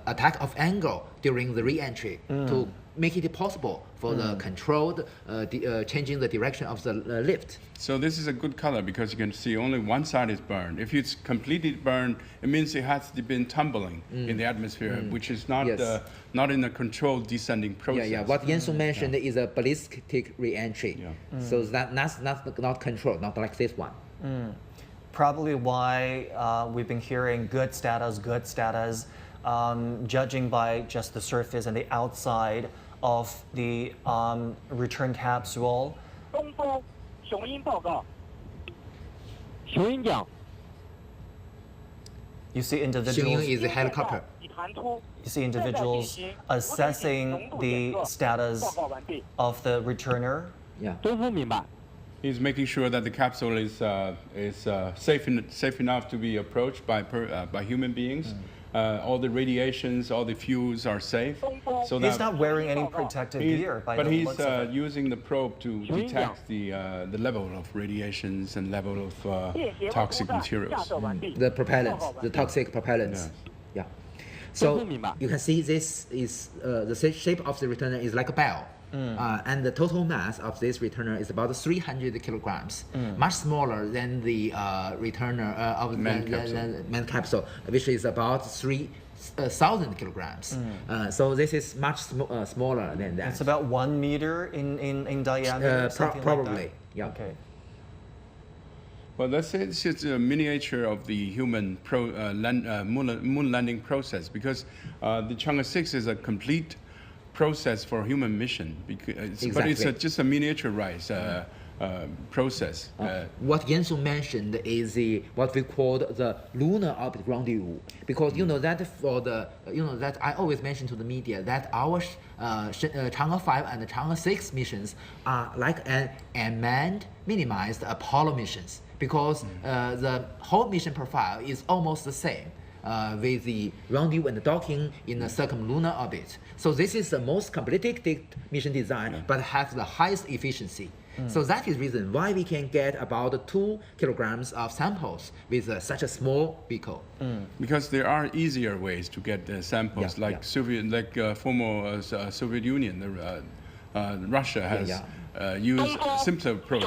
attack of angle during the re-entry to make it possible for the controlled changing the direction of the lift. So this is a good color because you can see only one side is burned. If it's completely burned, it means it has been tumbling in the atmosphere, which is not in a controlled descending process. What Yansu mentioned is a ballistic re-entry. So that's not controlled, not like this one. Probably why we've been hearing good status, judging by just the surface and the outside of the return capsule. You see individuals. Is a helicopter. You see individuals assessing the status of the returner. He's making sure that the capsule is safe enough to be approached by human beings. All the radiations, all the fuels are safe. So he's not wearing any protective gear. But he's using the probe to detect the level of radiations and level of toxic materials. The propellants, the toxic propellants. Yeah. So you can see this is the shape of the returner is like a bell. And the total mass of this returner is about 300 kilograms, much smaller than the returner of the main capsule, which is about 3,000 kilograms. So this is much smaller than that. It's about 1 meter in diameter. Probably. Like that. Okay. Well, let's say it's just a miniature of the human moon landing process, because the Chang'e-6 is a complete process for human mission, but it's just a miniaturized process. What Yansu mentioned is what we call the lunar orbit rendezvous, because that for the that I always mention to the media that our Chang'e 5 and the Chang'e 6 missions are like an unmanned, minimized Apollo missions, because the whole mission profile is almost the same. With the rendezvous and the docking in the circumlunar orbit. So this is the most completed mission design, but has the highest efficiency. So that is the reason why we can get about 2 kilograms of samples with such a small vehicle. Because there are easier ways to get samples, like former Soviet Union, Russia has use simpler approach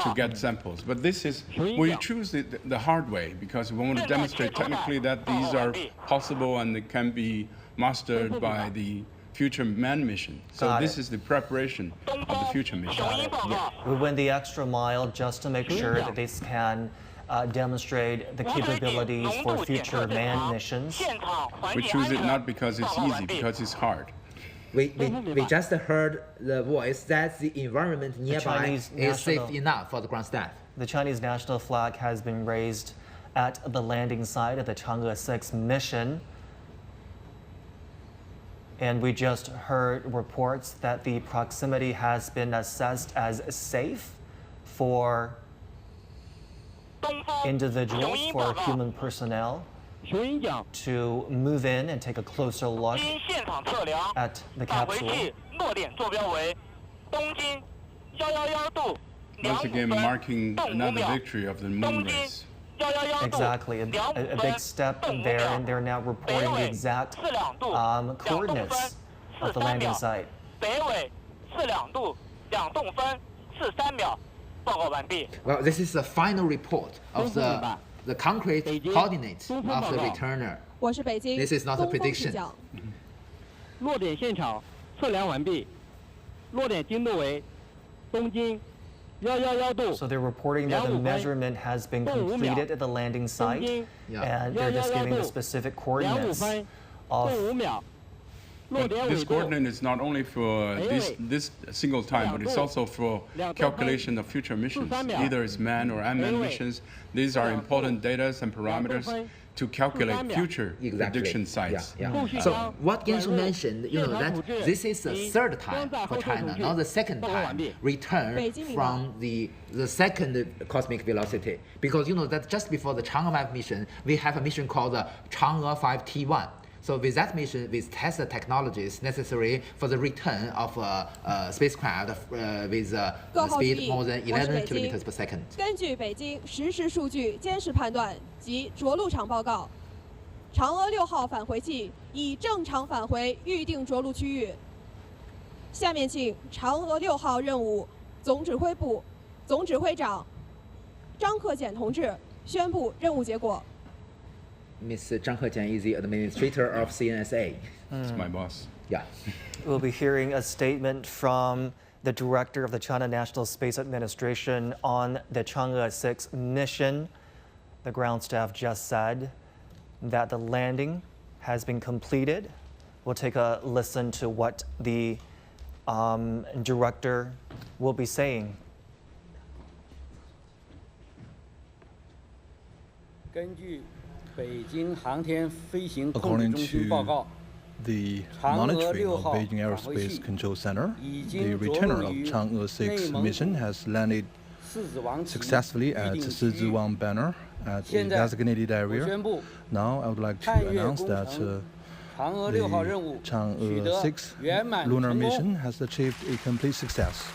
to get samples. But this is, we choose the hard way because we want to demonstrate technically that these are possible and they can be mastered by the future manned mission. So this is the preparation of the future mission. We went the extra mile just to make sure that this can demonstrate the capabilities for future manned missions. We choose it not because it's easy, because it's hard. We just heard the voice that the environment nearby is safe enough for the ground staff. The Chinese national flag has been raised at the landing site of the Chang'e-6 mission. And we just heard reports that the proximity has been assessed as safe for individuals, for human personnel to move in and take a closer look at the capsule. Once again, marking another victory of the moon race. Exactly, a big step there, and they're now reporting the exact coordinates of the landing site. Well, this is the final report of the concrete coordinates of the returner. This is not a prediction. 落点现场测量完毕，落点经度为东经111度。 So they're reporting that the measurement has been completed at the landing site, and they're just giving the specific coordinates of. But this coordinate is not only for this single time, but it's also for calculation of future missions. Either it's manned or unmanned missions. These are important data and parameters to calculate future prediction sites. So what Gensu mentioned, that this is the third time for China, not the second time return from the second cosmic velocity. Because that just before the Chang'e 5 mission, we have a mission called the Chang'e 5 T1. So with that mission, we test the technologies necessary for the return of a spacecraft with speed more than 11 kilometers per second. 根据北京实时数据监视判断及着陆场报告，嫦娥6号返回器已正常返回预定着陆区域。下面请嫦娥6号任务总指挥部总指挥长张克俭同志宣布任务结果。 Mr. Zhang Hejian is the administrator of CNSA. It's my boss. Yeah. We'll be hearing a statement from the director of the China National Space Administration on the Chang'e-6 mission. The ground staff just said that the landing has been completed. We'll take a listen to what the director will be saying. According to the monitoring of Beijing Aerospace Control Center, the returner of Chang'e-6 mission has landed successfly at Siziwang Banner at the designated area. Now I would like to announce that the Chang'e-6 lunar mission has achieved a complete success.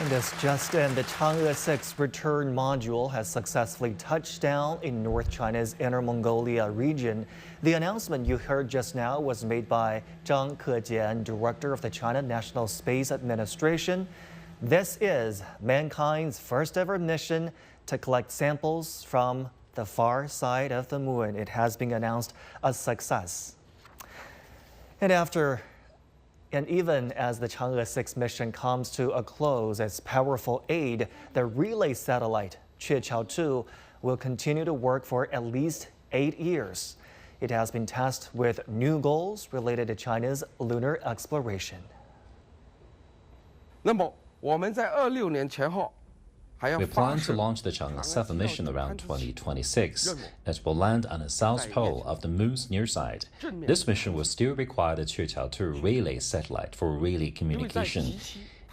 And this just in, the Chang'e-6 return module has successfully touched down in North China's Inner Mongolia region. The announcement you heard just now was made by Zhang Kejian, director of the China National Space Administration. This is mankind's first ever mission to collect samples from the far side of the moon. It has been announced a success. And even as the Chang'e-6 mission comes to a close, its powerful aid, the relay satellite Chang'e-2, will continue to work for at least 8 years. It has been tasked with new goals related to China's lunar exploration. 那么我们在26年前后 We plan to launch the Chang'e-7 mission around 2026. It will land on the south pole of the moon's near side. This mission will still require the Chang'e-2 relay satellite for relay communication.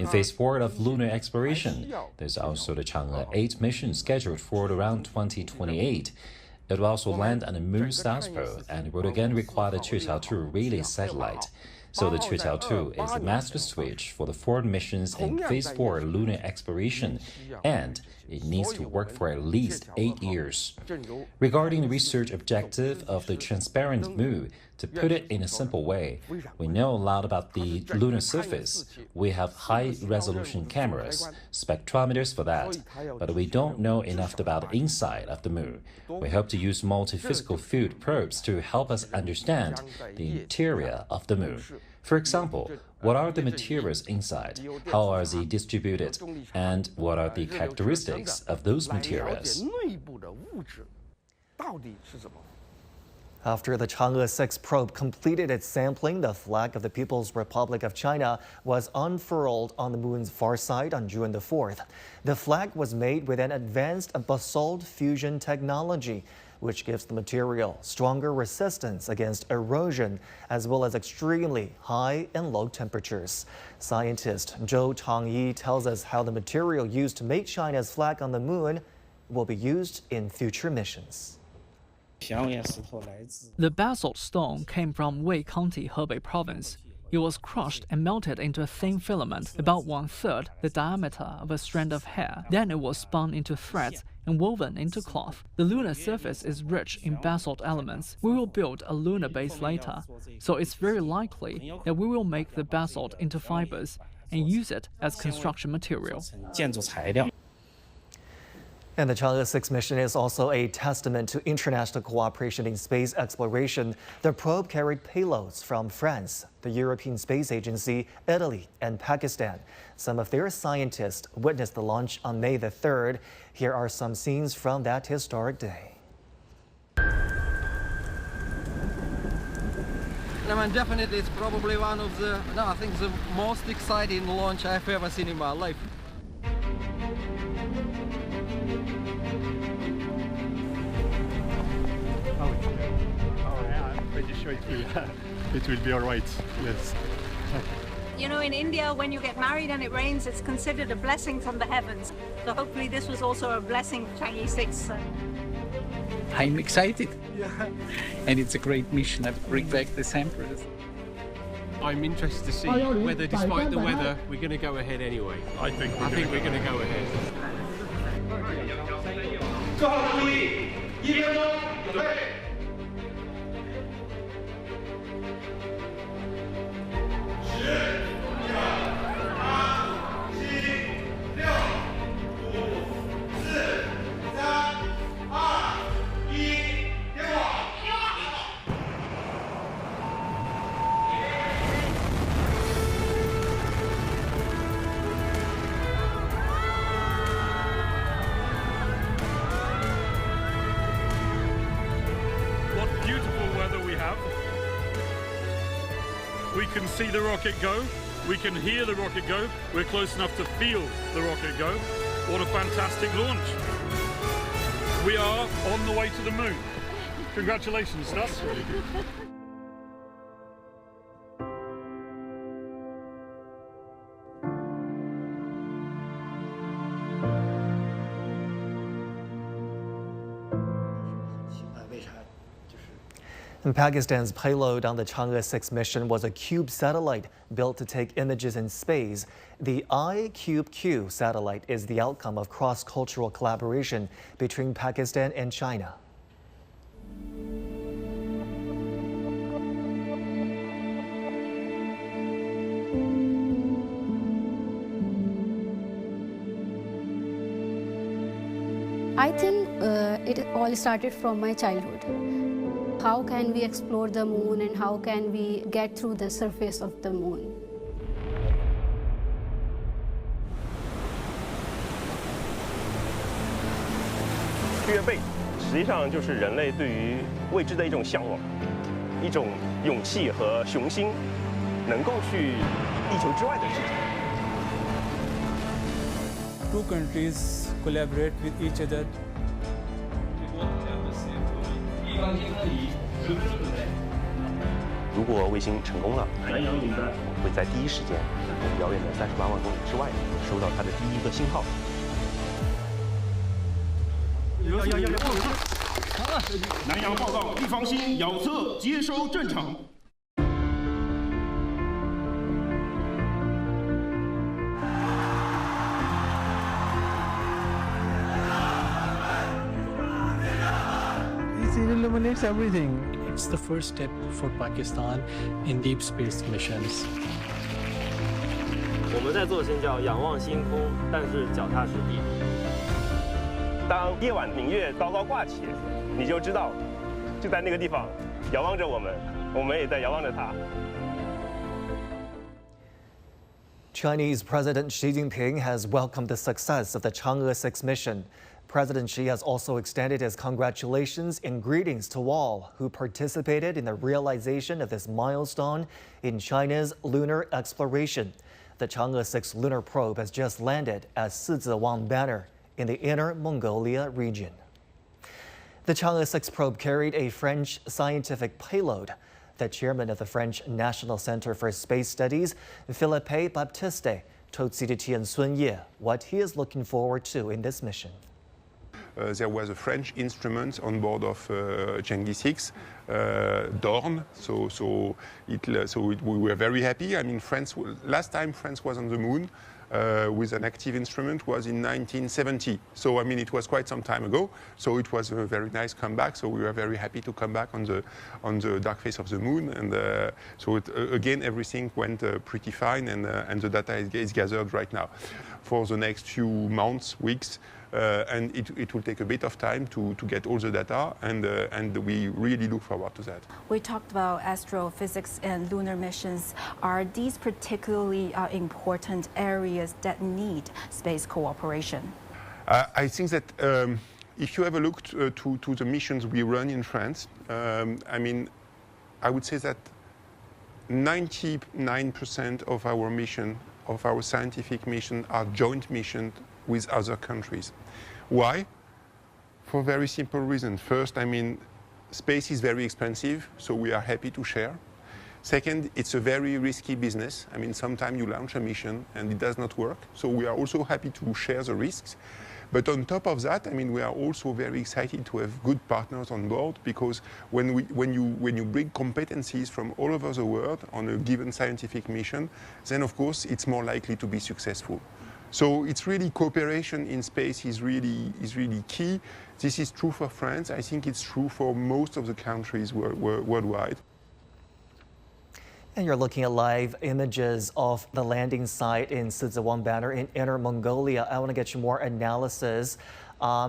In phase 4 of lunar exploration, there's also the Chang'e-8 mission scheduled for around 2028. It will also land on the moon's south pole and will again require the Chang'e-2 relay satellite. So the Chang'e-2 is a master switch for the 4 missions in phase 4 lunar exploration, and it needs to work for at least 8 years. Regarding the research objective of the transparent moon, To put it in a simple way, we know a lot about the lunar surface. We have high-resolution cameras, spectrometers for that, but we don't know enough about the inside of the moon. We hope to use multi-physical field probes to help us understand the interior of the moon. For example, what are the materials inside? How are they distributed? And what are the characteristics of those materials? After the Chang'e-6 probe completed its sampling, the flag of the People's Republic of China was unfurled on the moon's far side on June the 4th. The flag was made with an advanced basalt fusion technology, which gives the material stronger resistance against erosion, as well as extremely high and low temperatures. Scientist Chang'e tells us how the material used to make China's flag on the moon will be used in future missions. The basalt stone came from Wei County, Hebei Province. It was crushed and melted into a thin filament about 1/3 the diameter of a strand of hair. Then it was spun into threads and woven into cloth. The lunar surface is rich in basalt elements. We will build a lunar base later, so it's very likely that we will make the basalt into fibers and use it as construction material. And the Chang'e-6 mission is also a testament to international cooperation in space exploration. The probe carried payloads from France, the European Space Agency, Italy, and Pakistan. Some of their scientists witnessed the launch on May the 3rd. Here are some scenes from that historic day. Definitely, it's probably one of the, I think the most exciting launch I've ever seen in my life. I'm pretty sure it will be all right, yes. You know, in India, when you get married and it rains, it's considered a blessing from the heavens. So hopefully this was also a blessing for Chang'e-6. I'm excited. Yeah. And it's a great mission to bring back the samples. I'm interested to see whether, despite the weather, we're going to go ahead anyway. I think we're going to go ahead. We can see the rocket go, we can hear the rocket go, we're close enough to feel the rocket go. What a fantastic launch. We are on the way to the moon. Congratulations, Stas. And Pakistan's payload on the Chang'e-6 mission was a CUBE satellite built to take images in space. The iCubeQ satellite is the outcome of cross-cultural collaboration between Pakistan and China. I think it all started from my childhood. How can we explore the moon and how can we get through the surface of the moon?跃背实际上就是人类对于未知的一种向往，一种勇气和雄心，能够去地球之外的世界。Two countries collaborate with each other. 如果卫星成功了，会在第一时间从遥远的38万公里之外收到它的第一个信号。南洋报告，预防星遥测接收正常。It illuminates everything. It's the first step for Pakistan in deep space missions. 我们在做的事情叫仰望星空，但是脚踏实地。当夜晚明月高高挂起，你就知道，就在那个地方遥望着我们，我们也在遥望着它。 Chinese President Xi Jinping has welcomed the success of the Chang'e-6 mission. President Xi has also extended his congratulations and greetings to all who participated in the realization of this milestone in China's lunar exploration. The Chang'e-6 lunar probe has just landed at Sizhiwang Banner in the Inner Mongolia region. The Chang'e-6 probe carried a French scientific payload. The chairman of the French National Center for Space Studies, Philippe Baptiste, told CGTN Sun Ye what he is looking forward to in this mission. There was a French instrument on board of Chang'e-6, Dorn. We were very happy. I mean, last time France was on the moon with an active instrument was in 1970. So I mean, it was quite some time ago. So it was a very nice comeback. So we were very happy to come back on the dark face of the moon. And again, everything went pretty fine, and the data is gathered right now. For the next few months, weeks, and it will take a bit of time to get all the data, and we really look forward to that. We talked about astrophysics and lunar missions. Are these particularly important areas that need space cooperation? I think that if you have a look to the missions we run in France, I mean, I would say that 99% of our mission, of our scientific mission, are joint missions with other countries. Why? For a very simple reason. First, I mean, space is very expensive, so we are happy to share. Second, it's a very risky business. I mean, sometimes you launch a mission and it does not work, so we are also happy to share the risks. But on top of that, I mean, we are also very excited to have good partners on board, because when you bring competencies from all over the world on a given scientific mission, then of course it's more likely to be successful. So it's really cooperation in space is really key. This is true for France. I think it's true for most of the countries worldwide. And you're looking at live images of the landing site in Sizhiwang Banner in Inner Mongolia. I want to get you more analysis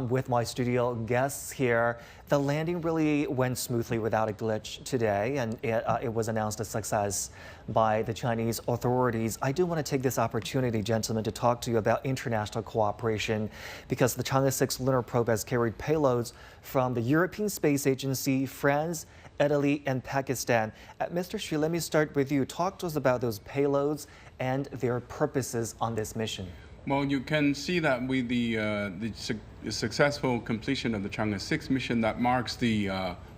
with my studio guests here. The landing really went smoothly without a glitch today, and it was announced a success by the Chinese authorities. I do want to take this opportunity, gentlemen, to talk to you about international cooperation, because the Chang'e-6 lunar probe has carried payloads from the European Space Agency, France, Italy, and Pakistan. Mr. Xu, let me start with you. Talk to us about those payloads and their purposes on this mission. Well, you can see that with the successful completion of the Chang'e-6 mission, that marks the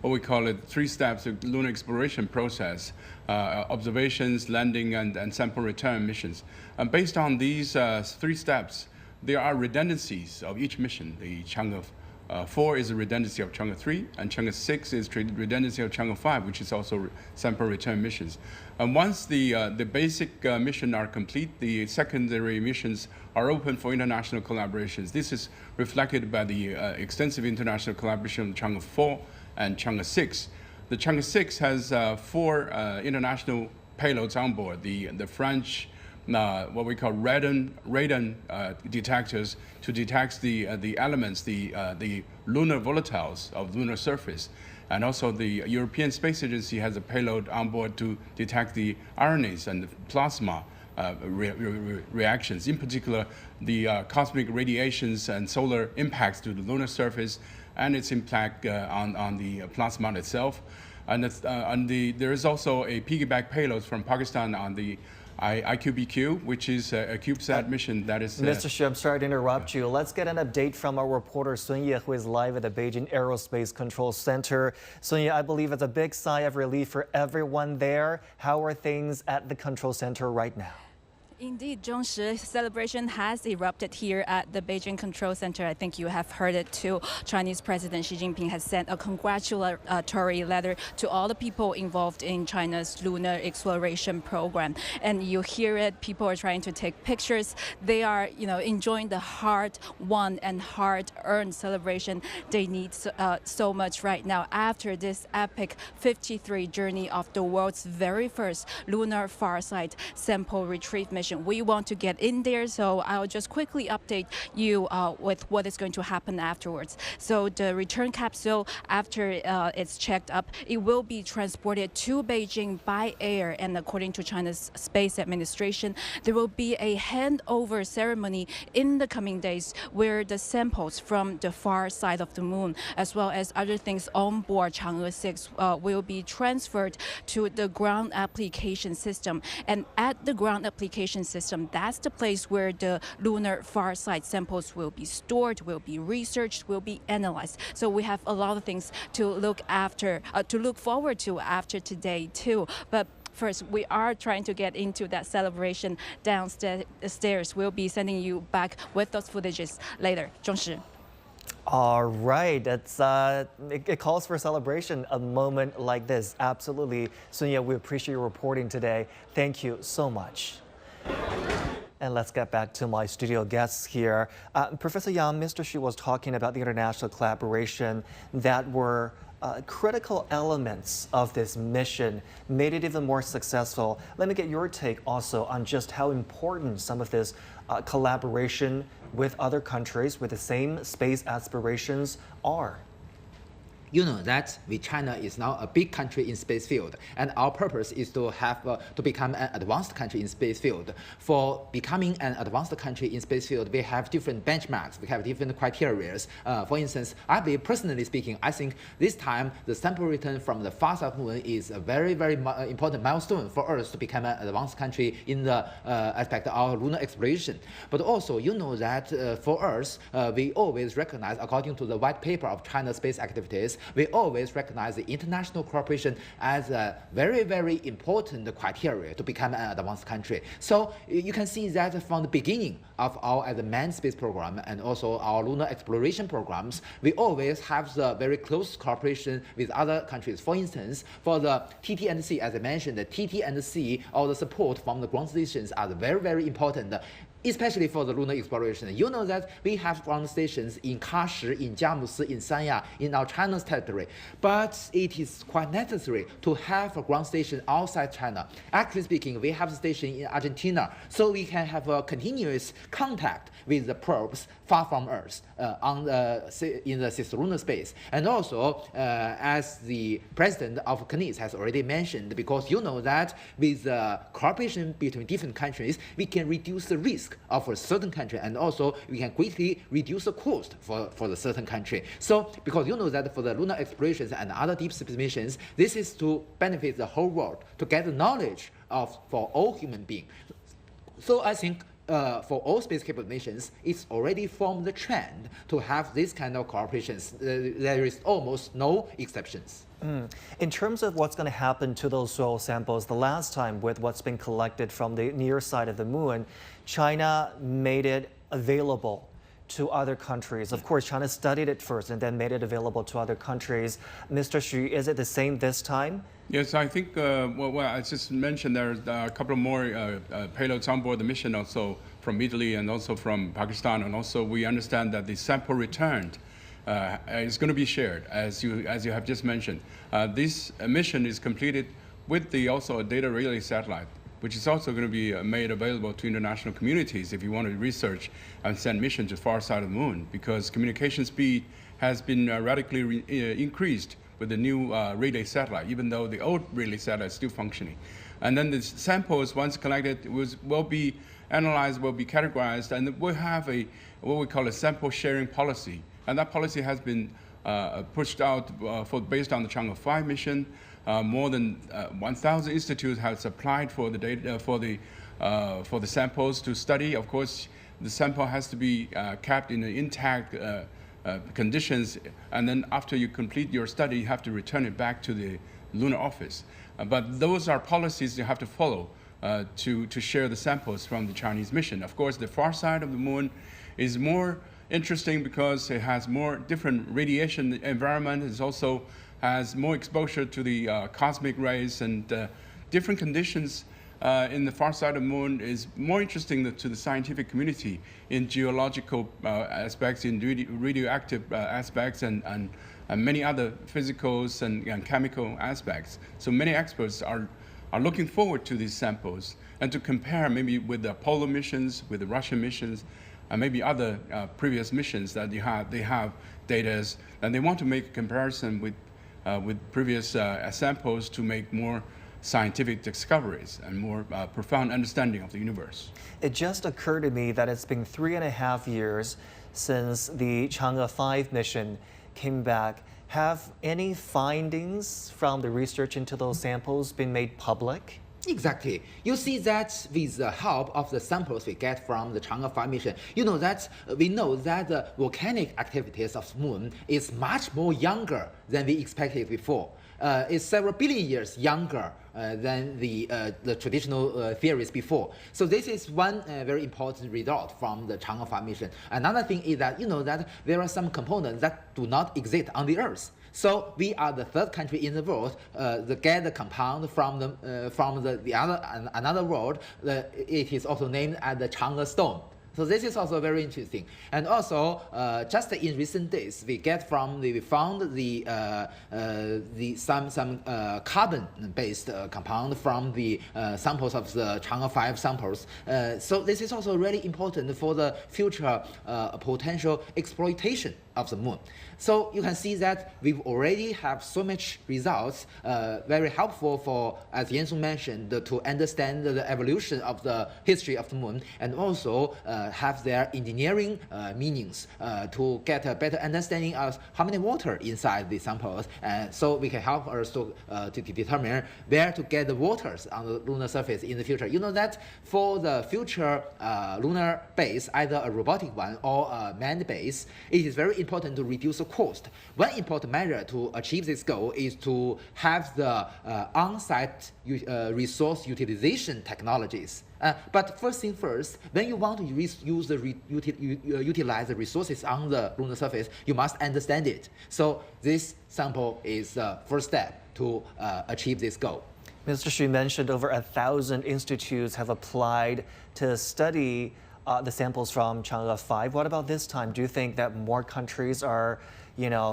what we call it 3 steps of lunar exploration process: observations, landing, and sample return missions. And based on these 3 steps, there are redundancies of each mission. The Chang'e-4 is a redundancy of Chang'e-3, and Chang'e-6 is redundancy of Chang'e-5, which is also sample return missions. And once the basic mission are complete, the secondary missions are open for international collaborations. This is reflected by the extensive international collaboration of Chang'e-4 and Chang'e-6. The Chang'e-6 has 4 international payloads on board. The French what we call radon detectors to detect the elements, the lunar volatiles of lunar surface. And also the European Space Agency has a payload on board to detect the RNAs and the plasma reactions, in particular the cosmic radiations and solar impacts to the lunar surface and its impact on the plasma itself. And there is also a piggyback payload from Pakistan on the IQBQ, which is a CubeSat mission that is... Mr. Xu, I'm sorry to interrupt you. Let's get an update from our reporter Sun Ye, who is live at the Beijing Aerospace Control Center. Sun Ye, I believe it's a big sigh of relief for everyone there. How are things at the control center right now? Indeed, Zhongshi celebration has erupted here at the Beijing Control Center. I think you have heard it too. Chinese President Xi Jinping has sent a congratulatory letter to all the people involved in China's lunar exploration program. And you hear it, people are trying to take pictures. They are, enjoying the hard-won and hard-earned celebration they need so much right now after this epic 53 journey of the world's very first lunar far-side sample retrieve mission. We want to get in there, so I'll just quickly update you with what is going to happen afterwards. So the return capsule, after it's checked up, it will be transported to Beijing by air, and according to China's Space Administration, there will be a handover ceremony in the coming days where the samples from the far side of the moon, as well as other things on board Chang'e-6, will be transferred to the ground application system. And at the ground application system, that's the place where the lunar far side samples will be stored, will be researched, will be analyzed. So we have a lot of things to look forward to after today too. But first, we are trying to get into that celebration downstairs. We'll be sending you back with those footages later. Zhongshi. All right, it calls for celebration, a moment like this. Absolutely. Sonia, we appreciate your reporting today. Thank you so much. And let's get back to my studio guests here. Professor Yang, Mr. Xu was talking about the international collaboration that were critical elements of this mission, made it even more successful. Let me get your take also on just how important some of this collaboration with other countries with the same space aspirations are. You know that China is now a big country in space field, and our purpose is to have to become an advanced country in space field. For becoming an advanced country in space field, we have different benchmarks, we have different criteria. For instance, I believe, personally speaking, I think this time the sample return from the far side of the moon is a very, very important milestone for us to become an advanced country in the aspect of lunar exploration. But also, you know that for us, we always recognize, according to the white paper of China's space activities, we always recognize the international cooperation as a very, very important criteria to become an advanced country. So you can see that from the beginning of our manned space program and also our lunar exploration programs, we always have the very close cooperation with other countries. For instance, for the TT and C, as I mentioned, the TT and C, all the support from the ground stations are very, very important. Especially for the lunar exploration. You know that we have ground stations in Kashi, in Jiamusi, in Sanya, in our China's territory. But it is quite necessary to have a ground station outside China. Actually speaking, we have a station in Argentina, so we can have a continuous contact with the probes far from Earth in the cislunar space. And also, as the president of CNIS has already mentioned, because you know that with cooperation between different countries, we can reduce the risk of a certain country, and also we can greatly reduce the cost for the certain country. So, because you know that for the lunar explorations and other deep space missions, this is to benefit the whole world, to get the knowledge for all human beings. So I think for all space capable nations, it's already formed the trend to have this kind of cooperations. There is almost no exceptions. In terms of what's going to happen to those soil samples, the last time with what's been collected from the near side of the moon, China made it available to other countries. Of course, China studied it first and then made it available to other countries. Mr. Xu, is it the same this time? Yes, I think, well, I just mentioned there's a couple more payloads on board the mission also from Italy and also from Pakistan. And also we understand that the sample returned is going to be shared, as you have just mentioned. This mission is completed with also a data relay satellite, which is also going to be made available to international communities if you want to research and send missions to the far side of the moon, because communication speed has been radically increased with the new relay satellite, even though the old relay satellite is still functioning. And then the samples, once collected, will be analyzed, will be categorized, and we'll have what we call a sample sharing policy. And that policy has been pushed out based on the Chang'e-5 mission. More than 1,000 institutes have applied for the data for the samples to study. Of course, the sample has to be kept in intact conditions, and then after you complete your study, you have to return it back to the lunar office. But those are policies you have to follow to share the samples from the Chinese mission. Of course, the far side of the moon is more interesting because it has more different radiation environment. It also has more exposure to the cosmic rays, and different conditions in the far side of the moon is more interesting to the scientific community in geological aspects, in radioactive aspects, and many other physicals and chemical aspects. So many experts are looking forward to these samples and to compare maybe with the Apollo missions, with the Russian missions, and maybe other previous missions that they have data, and they want to make a comparison with previous samples to make more scientific discoveries and more profound understanding of the universe. It just occurred to me that it's been 3.5 years since the Chang'e-5 mission came back. Have any findings from the research into those samples been made public? Exactly. You see that with the help of the samples we get from the Chang'e-5 mission, we know that the volcanic activities of the moon is much more younger than we expected before. It's several billion years younger than the traditional theories before. So this is one very important result from the Chang'e-5 mission. Another thing is that that there are some components that do not exist on the Earth. So we are the third country in the world to get the compound from another world. It is also named as the Chang'e stone. So this is also very interesting. And also, just in recent days, we found some carbon-based compound from the samples of the Chang'e-5 samples. So this is also really important for the future potential exploitation of the moon. So you can see that we already have so much results, very helpful for, as Yan-Sung mentioned, to understand the evolution of the history of the moon, and also have their engineering meanings to get a better understanding of how many water inside the samples, and so we can help us to determine where to get the waters on the lunar surface in the future. You know that for the future lunar base, either a robotic one or a manned base, it is very important to reduce the cost. One important measure to achieve this goal is to have the on-site resource utilization technologies. But first thing first, when you want to utilize the resources on the lunar surface, you must understand it. So this sample is the first step to achieve this goal. Mr. Xu mentioned over 1,000 institutes have applied to study the samples from Chang'e-5. What about this time? Do you think that more countries are,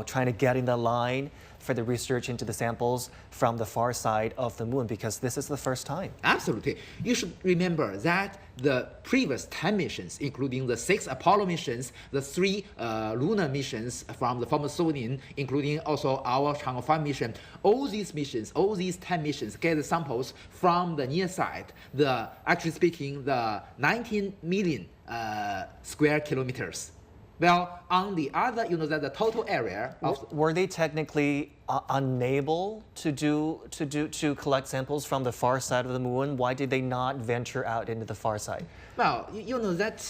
trying to get in the line for the research into the samples from the far side of the moon, because this is the first time? Absolutely. You should remember that the previous 10 missions, including the 6 Apollo missions, the 3 lunar missions from the former Soviet, including also our Chang'e-5 mission, all these 10 missions get the samples from the near side, actually speaking, the 19 million square kilometers. Well, on the other, that the total area of... Were they technically unable to collect samples from the far side of the moon? Why did they not venture out into the far side? Well, that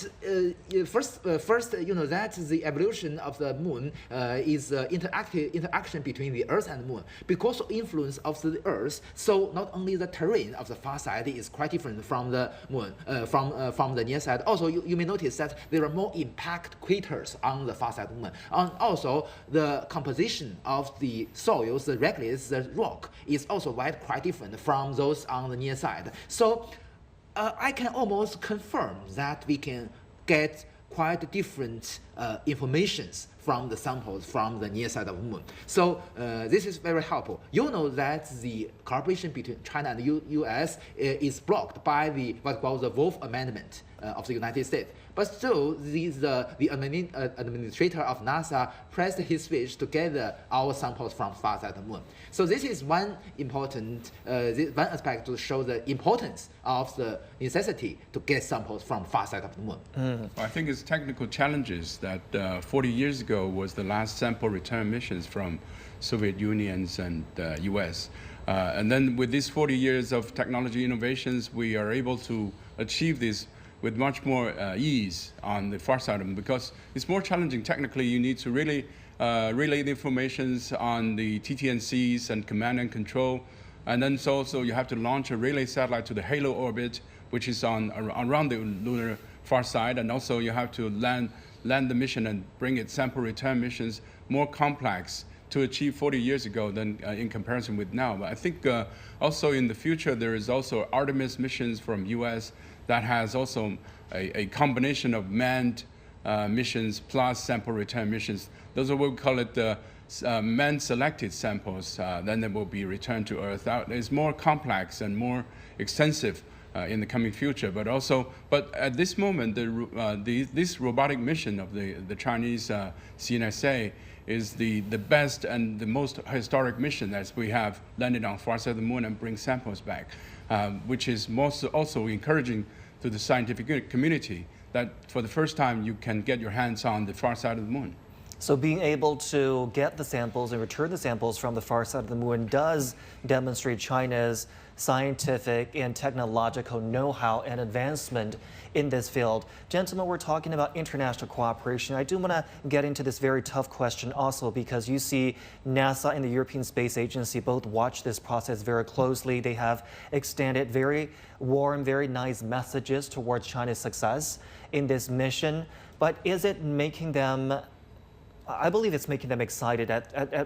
first, that the evolution of the moon is interaction between the Earth and the moon. Because of influence of the Earth, so not only the terrain of the far side is quite different from the moon, from the near side. Also, you may notice that there are more impact craters on the far side of the moon. And also, the composition of the soils, the regolith, the rock, is also quite different from those on the near side. So I can almost confirm that we can get quite different informations from the samples from the near side of the moon. So this is very helpful. You know that the cooperation between China and the US is blocked by what's called the Wolf Amendment of the United States. But still, the administrator of NASA pressed his wish to get our samples from far side of the moon. So this is one important one aspect to show the importance of the necessity to get samples from far side of the moon. Well, I think it's technical challenges that 40 years ago was the last sample return missions from Soviet Unions and US. And then with these 40 years of technology innovations, we are able to achieve this with much more ease on the far side of them, because it's more challenging technically. You need to really relay the information on the TTNCs and command and control And then also you have to launch a relay satellite to the halo orbit, which is around the lunar far side. And also you have to land the mission and bring it sample return missions, more complex to achieve 40 years ago than in comparison with now. But I think also in the future, there is also Artemis missions from US that has also a combination of manned missions plus sample return missions. Those are what we call it the man-selected samples. Then they will be returned to Earth. That is more complex and more extensive in the coming future. But at this moment, this robotic mission of the Chinese CNSA is the best and the most historic mission as we have landed on far side of the moon and bring samples back, which is also encouraging to the scientific community that for the first time you can get your hands on the far side of the moon. So being able to get the samples and return the samples from the far side of the moon does demonstrate China's scientific and technological know-how and advancement in this field. Gentlemen, we're talking about international cooperation. I do want to get into this very tough question also because you see NASA and the European Space Agency both watch this process very closely. They have extended very warm, very nice messages towards China's success in this mission. But is it making them, I believe it's making them excited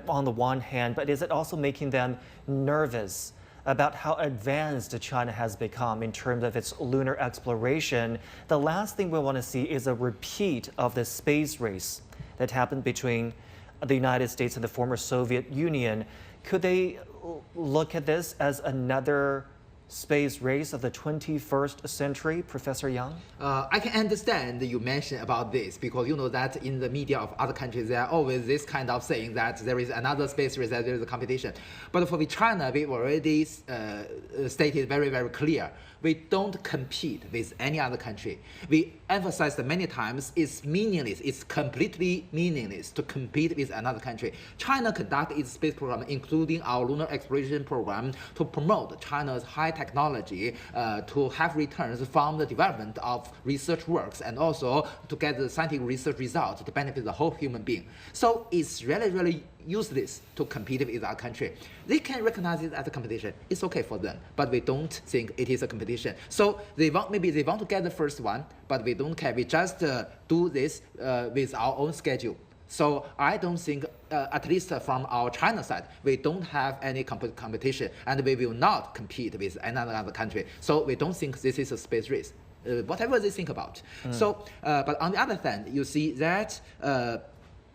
on the one hand, but is it also making them nervous about how advanced China has become in terms of its lunar exploration? The last thing we want to see is a repeat of the space race that happened between the United States and the former Soviet Union. Could they look at this as another space race of the 21st century, Professor Yang? I can understand you mentioned about this because you know that in the media of other countries there are always this kind of saying that there is another space race, that there is a competition. But for China, we've already stated very, very clear. We don't compete with any other country. We emphasized many times it's meaningless, it's completely meaningless to compete with another country. China conducts its space program, including our lunar exploration program, to promote China's high technology, to have returns from the development of research works, and also to get the scientific research results to benefit the whole human being. So it's really, really useless to compete with our country. They can recognize it as a competition. It's okay for them, but we don't think it is a competition. So maybe they want to get the first one, but we don't care. We just do this with our own schedule. So I don't think, at least from our China side, we don't have any competition, and we will not compete with another country. So we don't think this is a space race, whatever they think about. So, but on the other hand, you see that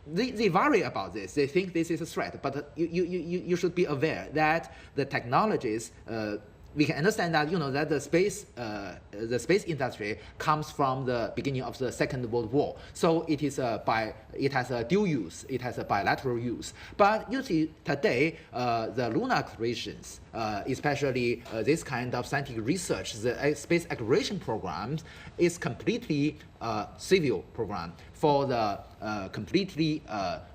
they worry about this. They think this is a threat, but you should be aware that the technologies, we can understand that that the space industry comes from the beginning of the Second World War. So it has a dual use, it has a bilateral use. But you see today the lunar explorations, especially this kind of scientific research, the space exploration programs is completely civil program for the completely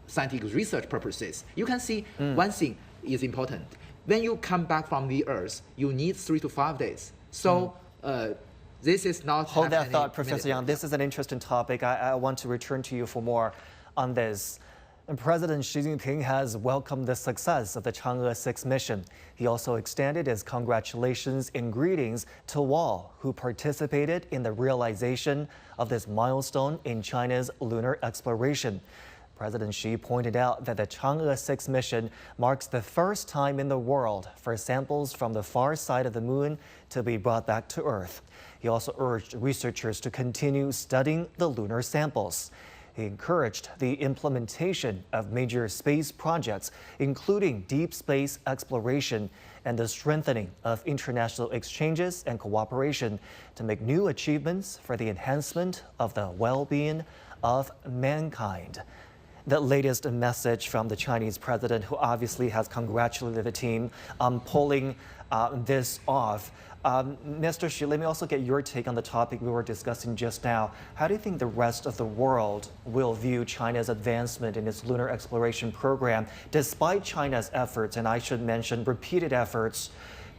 scientific research purposes. You can see one thing is important. When you come back from the Earth, you need 3 to 5 days. So this is not... Hold that thought, Professor Yang. This is an interesting topic. I want to return to you for more on this. And President Xi Jinping has welcomed the success of the Chang'e-6 mission. He also extended his congratulations and greetings to all who participated in the realization of this milestone in China's lunar exploration. President Xi pointed out that the Chang'e-6 mission marks the first time in the world for samples from the far side of the moon to be brought back to Earth. He also urged researchers to continue studying the lunar samples. He encouraged the implementation of major space projects, including deep space exploration and the strengthening of international exchanges and cooperation to make new achievements for the enhancement of the well-being of mankind. The latest message from the Chinese president, who obviously has congratulated the team on pulling this off. Mr. Xi, let me also get your take on the topic we were discussing just now. How do you think the rest of the world will view China's advancement in its lunar exploration program, despite China's efforts, and I should mention repeated efforts,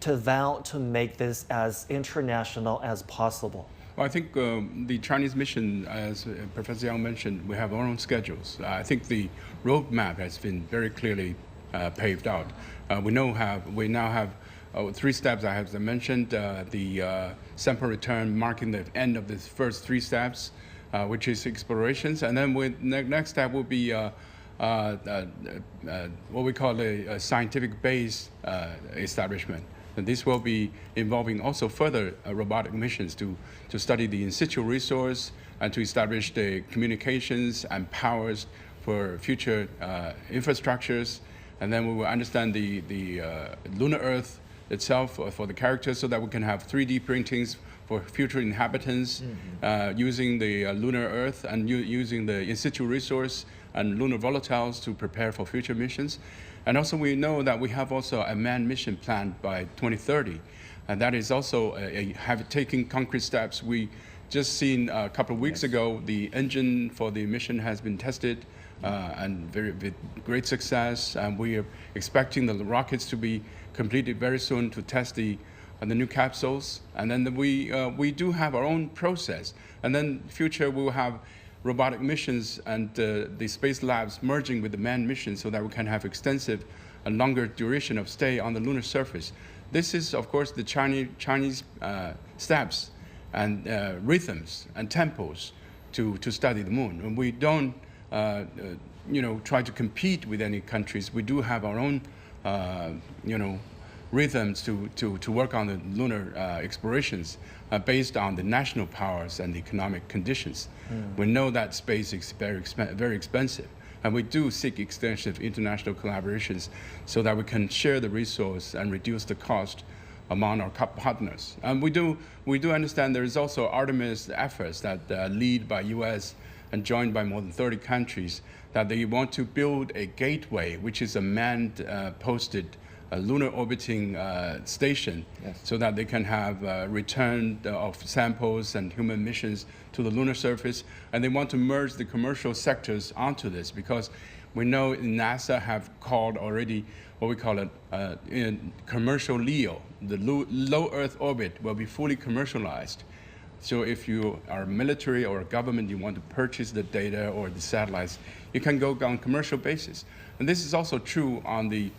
to vow to make this as international as possible? Well, I think the Chinese mission, as Professor Yang mentioned, we have our own schedules. I think the roadmap has been very clearly paved out. We now have 3 steps I have mentioned. The sample return marking the end of the first 3 steps, which is explorations. And then next step will be what we call a scientific base establishment. And this will be involving also further robotic missions to study the in situ resource and to establish the communications and powers for future infrastructures. And then we will understand the lunar Earth itself for the characters, so that we can have 3D printings for future inhabitants using the lunar Earth and using the in situ resource and lunar volatiles to prepare for future missions. And also we know that we have also a manned mission planned by 2030. And that is also taking concrete steps. We just seen a couple of weeks ago, the engine for the mission has been tested and with great success. And we are expecting the rockets to be completed very soon to test the new capsules. And then we do have our own process. And then future we will have robotic missions and the space labs merging with the manned missions, so that we can have extensive and longer duration of stay on the lunar surface. This is, of course, the Chinese steps and rhythms and tempos to study the moon. And we don't try to compete with any countries. We do have our own rhythms to work on the lunar explorations based on the national powers and the economic conditions. We know that space is very expensive, and we do seek extensive international collaborations so that we can share the resource and reduce the cost among our partners. And we do understand there is also Artemis efforts that lead by US and joined by more than 30 countries, that they want to build a gateway, which is a manned posted lunar orbiting station, so that they can have return of samples and human missions to the lunar surface. And they want to merge the commercial sectors onto this, because we know NASA have called already what we call in commercial LEO. The low Earth orbit will be fully commercialized. So if you are military or a government, you want to purchase the data or the satellites, you can go on commercial basis. And this is also true on the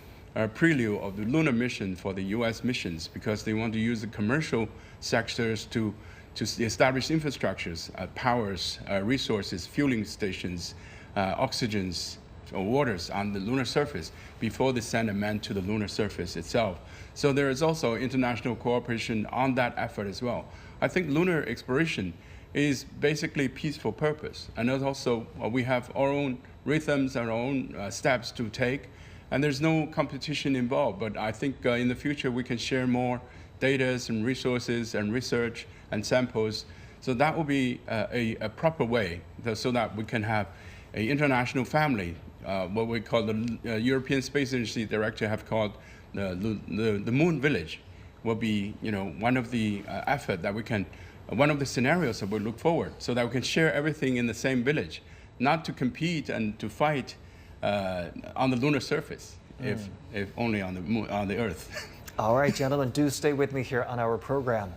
prelude of the lunar mission for the US missions, because they want to use the commercial sectors to establish infrastructures, powers, resources, fueling stations, oxygens, or waters on the lunar surface before they send a man to the lunar surface itself. So there is also international cooperation on that effort as well. I think lunar exploration is basically peaceful purpose. And also we have our own rhythms, our own steps to take. And there's no competition involved, but I think in the future we can share more data and resources and research and samples. So that will be a proper way, so that we can have an international family, what we call the European Space Agency Director have called the Moon Village, will be one of the effort that we can, one of the scenarios that we look forward, so that we can share everything in the same village, not to compete and to fight on the lunar surface, if only on the moon, on the Earth. All right, gentlemen, do stay with me here on our program.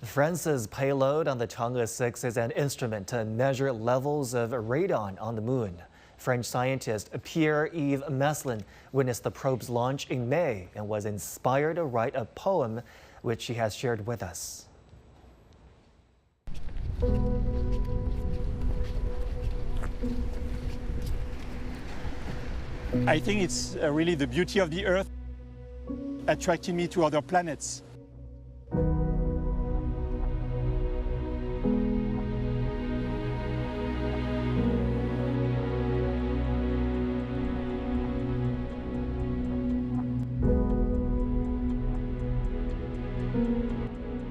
France's payload on the Chang'e-6 is an instrument to measure levels of radon on the moon. French scientist Pierre-Yves Meslin witnessed the probe's launch in May and was inspired to write a poem, which he has shared with us. I think it's really the beauty of the Earth attracting me to other planets.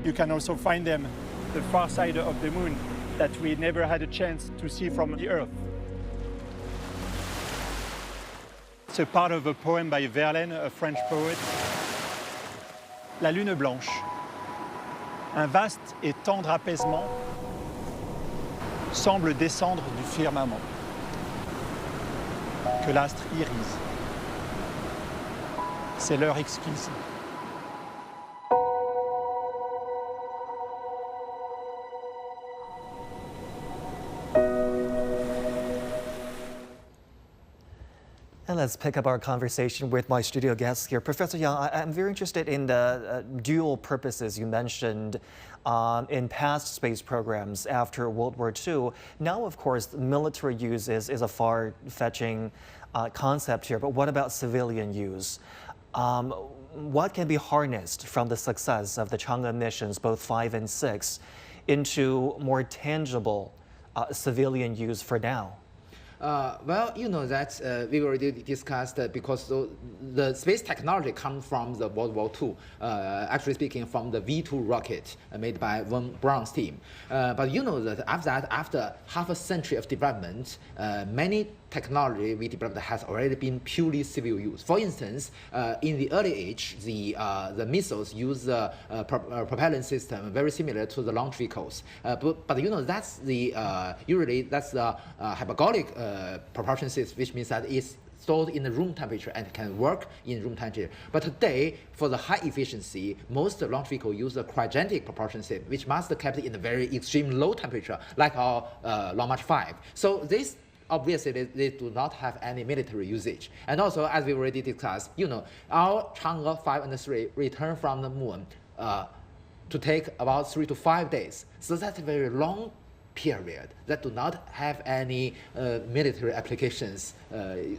You can also find them the far side of the moon that we never had a chance to see from the Earth. It's a part of a poem by Verlaine, a French poet. La lune blanche. Un vaste et tendre apaisement semble descendre du firmament. Que l'astre irise. C'est l'heure exquise. And let's pick up our conversation with my studio guests here. Professor Yang, I'm very interested in the dual purposes you mentioned in past space programs after World War II. Now, of course, military use is a far-fetching concept here, but what about civilian use? What can be harnessed from the success of the Chang'e missions, both 5 and 6, into more tangible civilian use for now? Well, you know that we already discussed because the space technology comes from the World War II, actually speaking from the V2 rocket made by von Braun's team. But you know that after half a century of development, many technology we developed has already been purely civil use. For instance, in the early age, the missiles use a propellant system very similar to the launch vehicles. But you know that's usually that's the hypergolic propulsion system, which means that it's stored in the room temperature and can work in room temperature. But today, for the high efficiency, most launch vehicles use a cryogenic propulsion system, which must be kept in a very extreme low temperature, like our Long March 5. So this obviously they do not have any military usage. And also, as we already discussed, you know, our Chang'e 5 and 3 return from the moon to take about 3 to 5 days. So that's a very long period that do not have any military applications.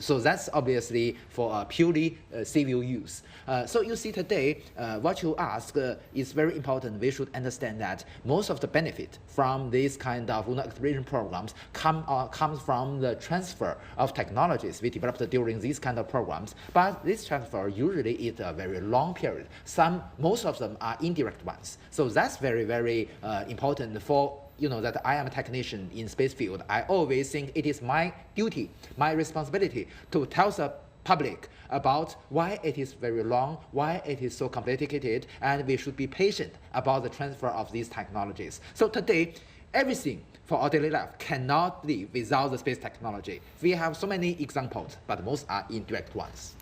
So that's obviously for purely civil use. So you see today, what you ask is very important. We should understand that most of the benefit from this kind of lunar exploration programs comes from the transfer of technologies we developed during these kind of programs. But this transfer usually is a very long period. Most of them are indirect ones. So that's very, very important for you know that I am a technician in space field. I always think it is my duty, my responsibility to tell the public about why it is very long, why it is so complicated, and we should be patient about the transfer of these technologies. So today, everything for our daily life cannot live without the space technology. We have so many examples, but most are indirect ones.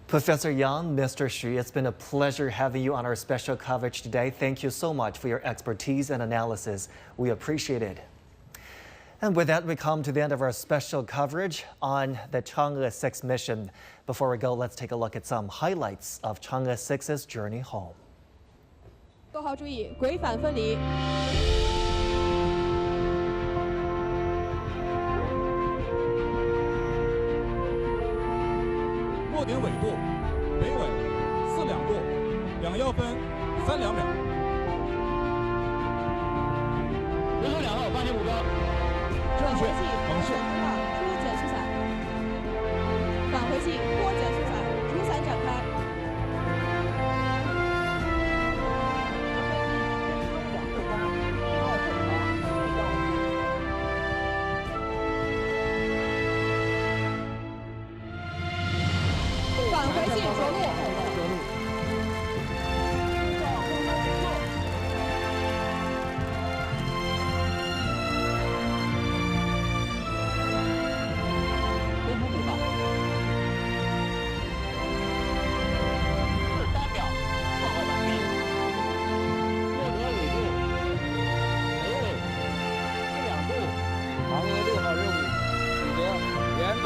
Professor Yang, Mr. Xu, it's been a pleasure having you on our special coverage today. Thank you so much for your expertise and analysis. We appreciate it. And with that, we come to the end of our special coverage on the Chang'e-6 mission. Before we go, let's take a look at some highlights of Chang'e-6's journey home. 逗号注意，轨返分离。落点纬度，北纬42度，21分32秒。人数2号，发现目标，正确，猛射。出减速伞，返回器过减速伞，主伞展开。返回器着陆。航额6号任务取得圆满